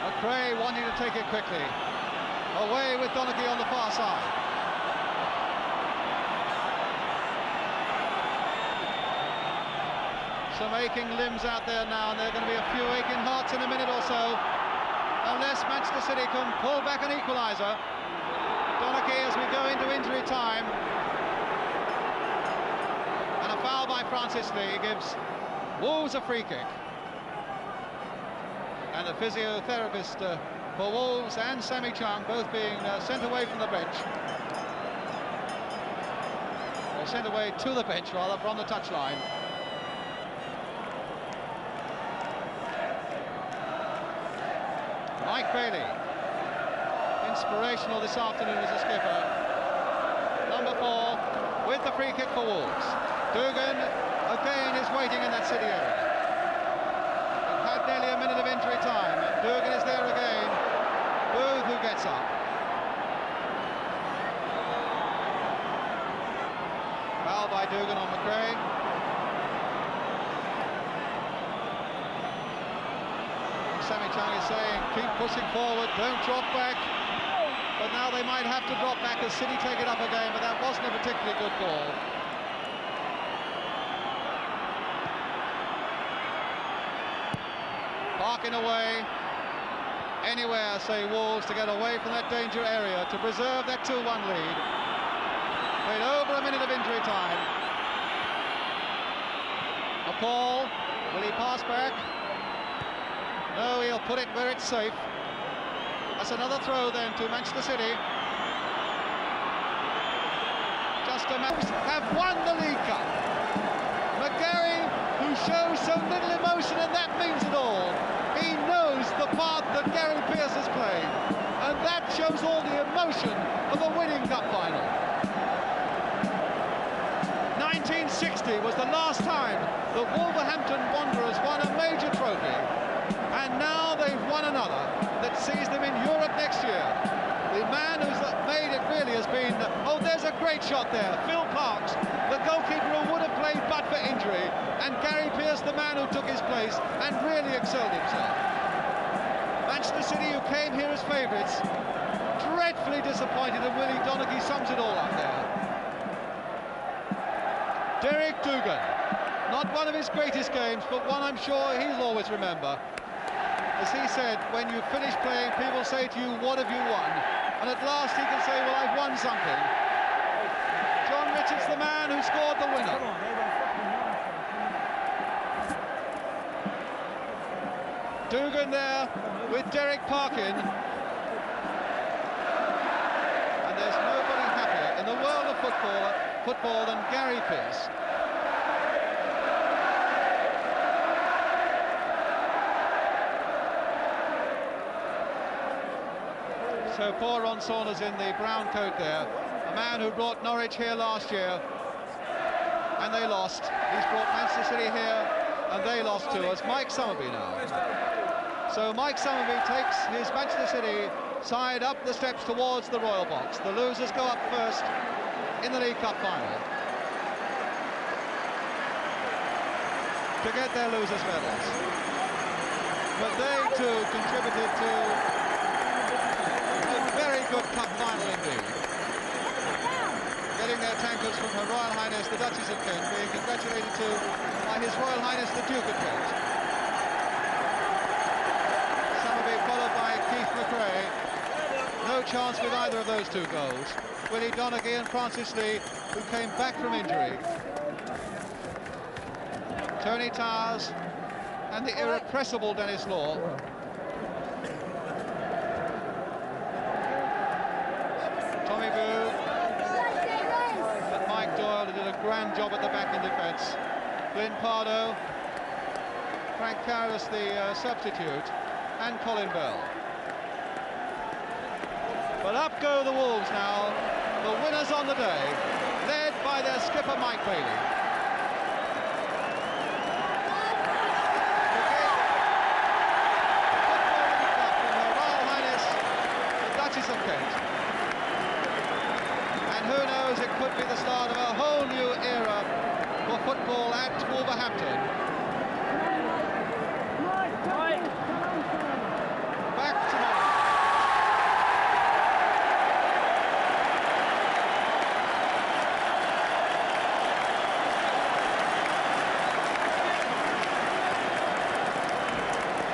McRae wanting to take it quickly. Away with Donachie on the far side. Some aching limbs out there now, and there are going to be a few aching hearts in a minute or so, unless Manchester City can pull back an equaliser. Donachie as we go into injury time. And a foul by Francis Lee gives Wolves a free kick. And the physiotherapist for Wolves and Sammy Chung both being sent away from the bench. Or sent away to the bench, rather, from the touchline. Mike Bailey, inspirational this afternoon as a skipper. Number 4 with the free kick for Wolves. Dugan again is waiting in that City area. We've had nearly a minute of injury time. Dugan is there again. Booth who gets up. Foul by Dugan on McRae. Sammy Chung is saying, keep pushing forward, don't drop back. But now they might have to drop back as City take it up again, but that wasn't a particularly good ball. Parking away. Anywhere, say Wolves, to get away from that danger area, to preserve that 2-1 lead. With over a minute of injury time. McCall, will he pass back? No, he'll put it where it's safe. That's another throw then to Manchester City. Just a match have won the League Cup. McGarry, who shows so little emotion, and that means it all. He knows the part that Gary Pearce has played, and that shows all the emotion of a winning cup final. 1960 was the last time the Wolverhampton Wanderers won a major trophy. And now they've won another that sees them in Europe next year. The man who's made it really has been, oh, there's a great shot there, Phil Parks, the goalkeeper who would have played but for injury, and Gary Pearce, the man who took his place and really excelled himself. Manchester City, who came here as favourites, dreadfully disappointed, and Willie Donachie sums it all up there. Derek Dugan, not one of his greatest games, but one I'm sure he'll always remember. As he said, when you finish playing, people say to you, what have you won? And at last he can say, well, I've won something. John Richards, the man who scored the winner. Dugan there with Derek Parkin. And there's nobody happier in the world of football than Gary Pearce. So poor Ron Saunders in the brown coat there, a man who brought Norwich here last year, and they lost. He's brought Manchester City here, and they lost to us. Mike Summerby now. So Mike Summerby takes his Manchester City side up the steps towards the Royal Box. The losers go up first in the League Cup final to get their losers' medals. But they too contributed to a very good cup final indeed. Getting their tankards from Her Royal Highness the Duchess of Kent, being congratulated to by His Royal Highness the Duke of Kent. Summerby followed by Keith McRae. No chance with either of those two goals. Willie Donaghy and Francis Lee, who came back from injury. Tony Towers and the irrepressible Dennis Law. Tommy Boo and Mike Doyle, who did a grand job at the back in defence. Glyn Pardo, Frank Karras, the substitute, and Colin Bell. But up go the Wolves now, the winners on the day, led by their skipper Mike Bailey. Of Kent. And who knows, it could be the start of a whole new era for football at Wolverhampton. Back tomorrow.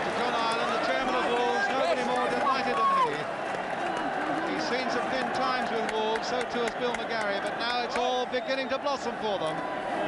To John Ireland, the chairman of Wolves, nobody more delighted than he. Seen some thin times with Wolves, so too has Bill McGarry, but now it's all beginning to blossom for them.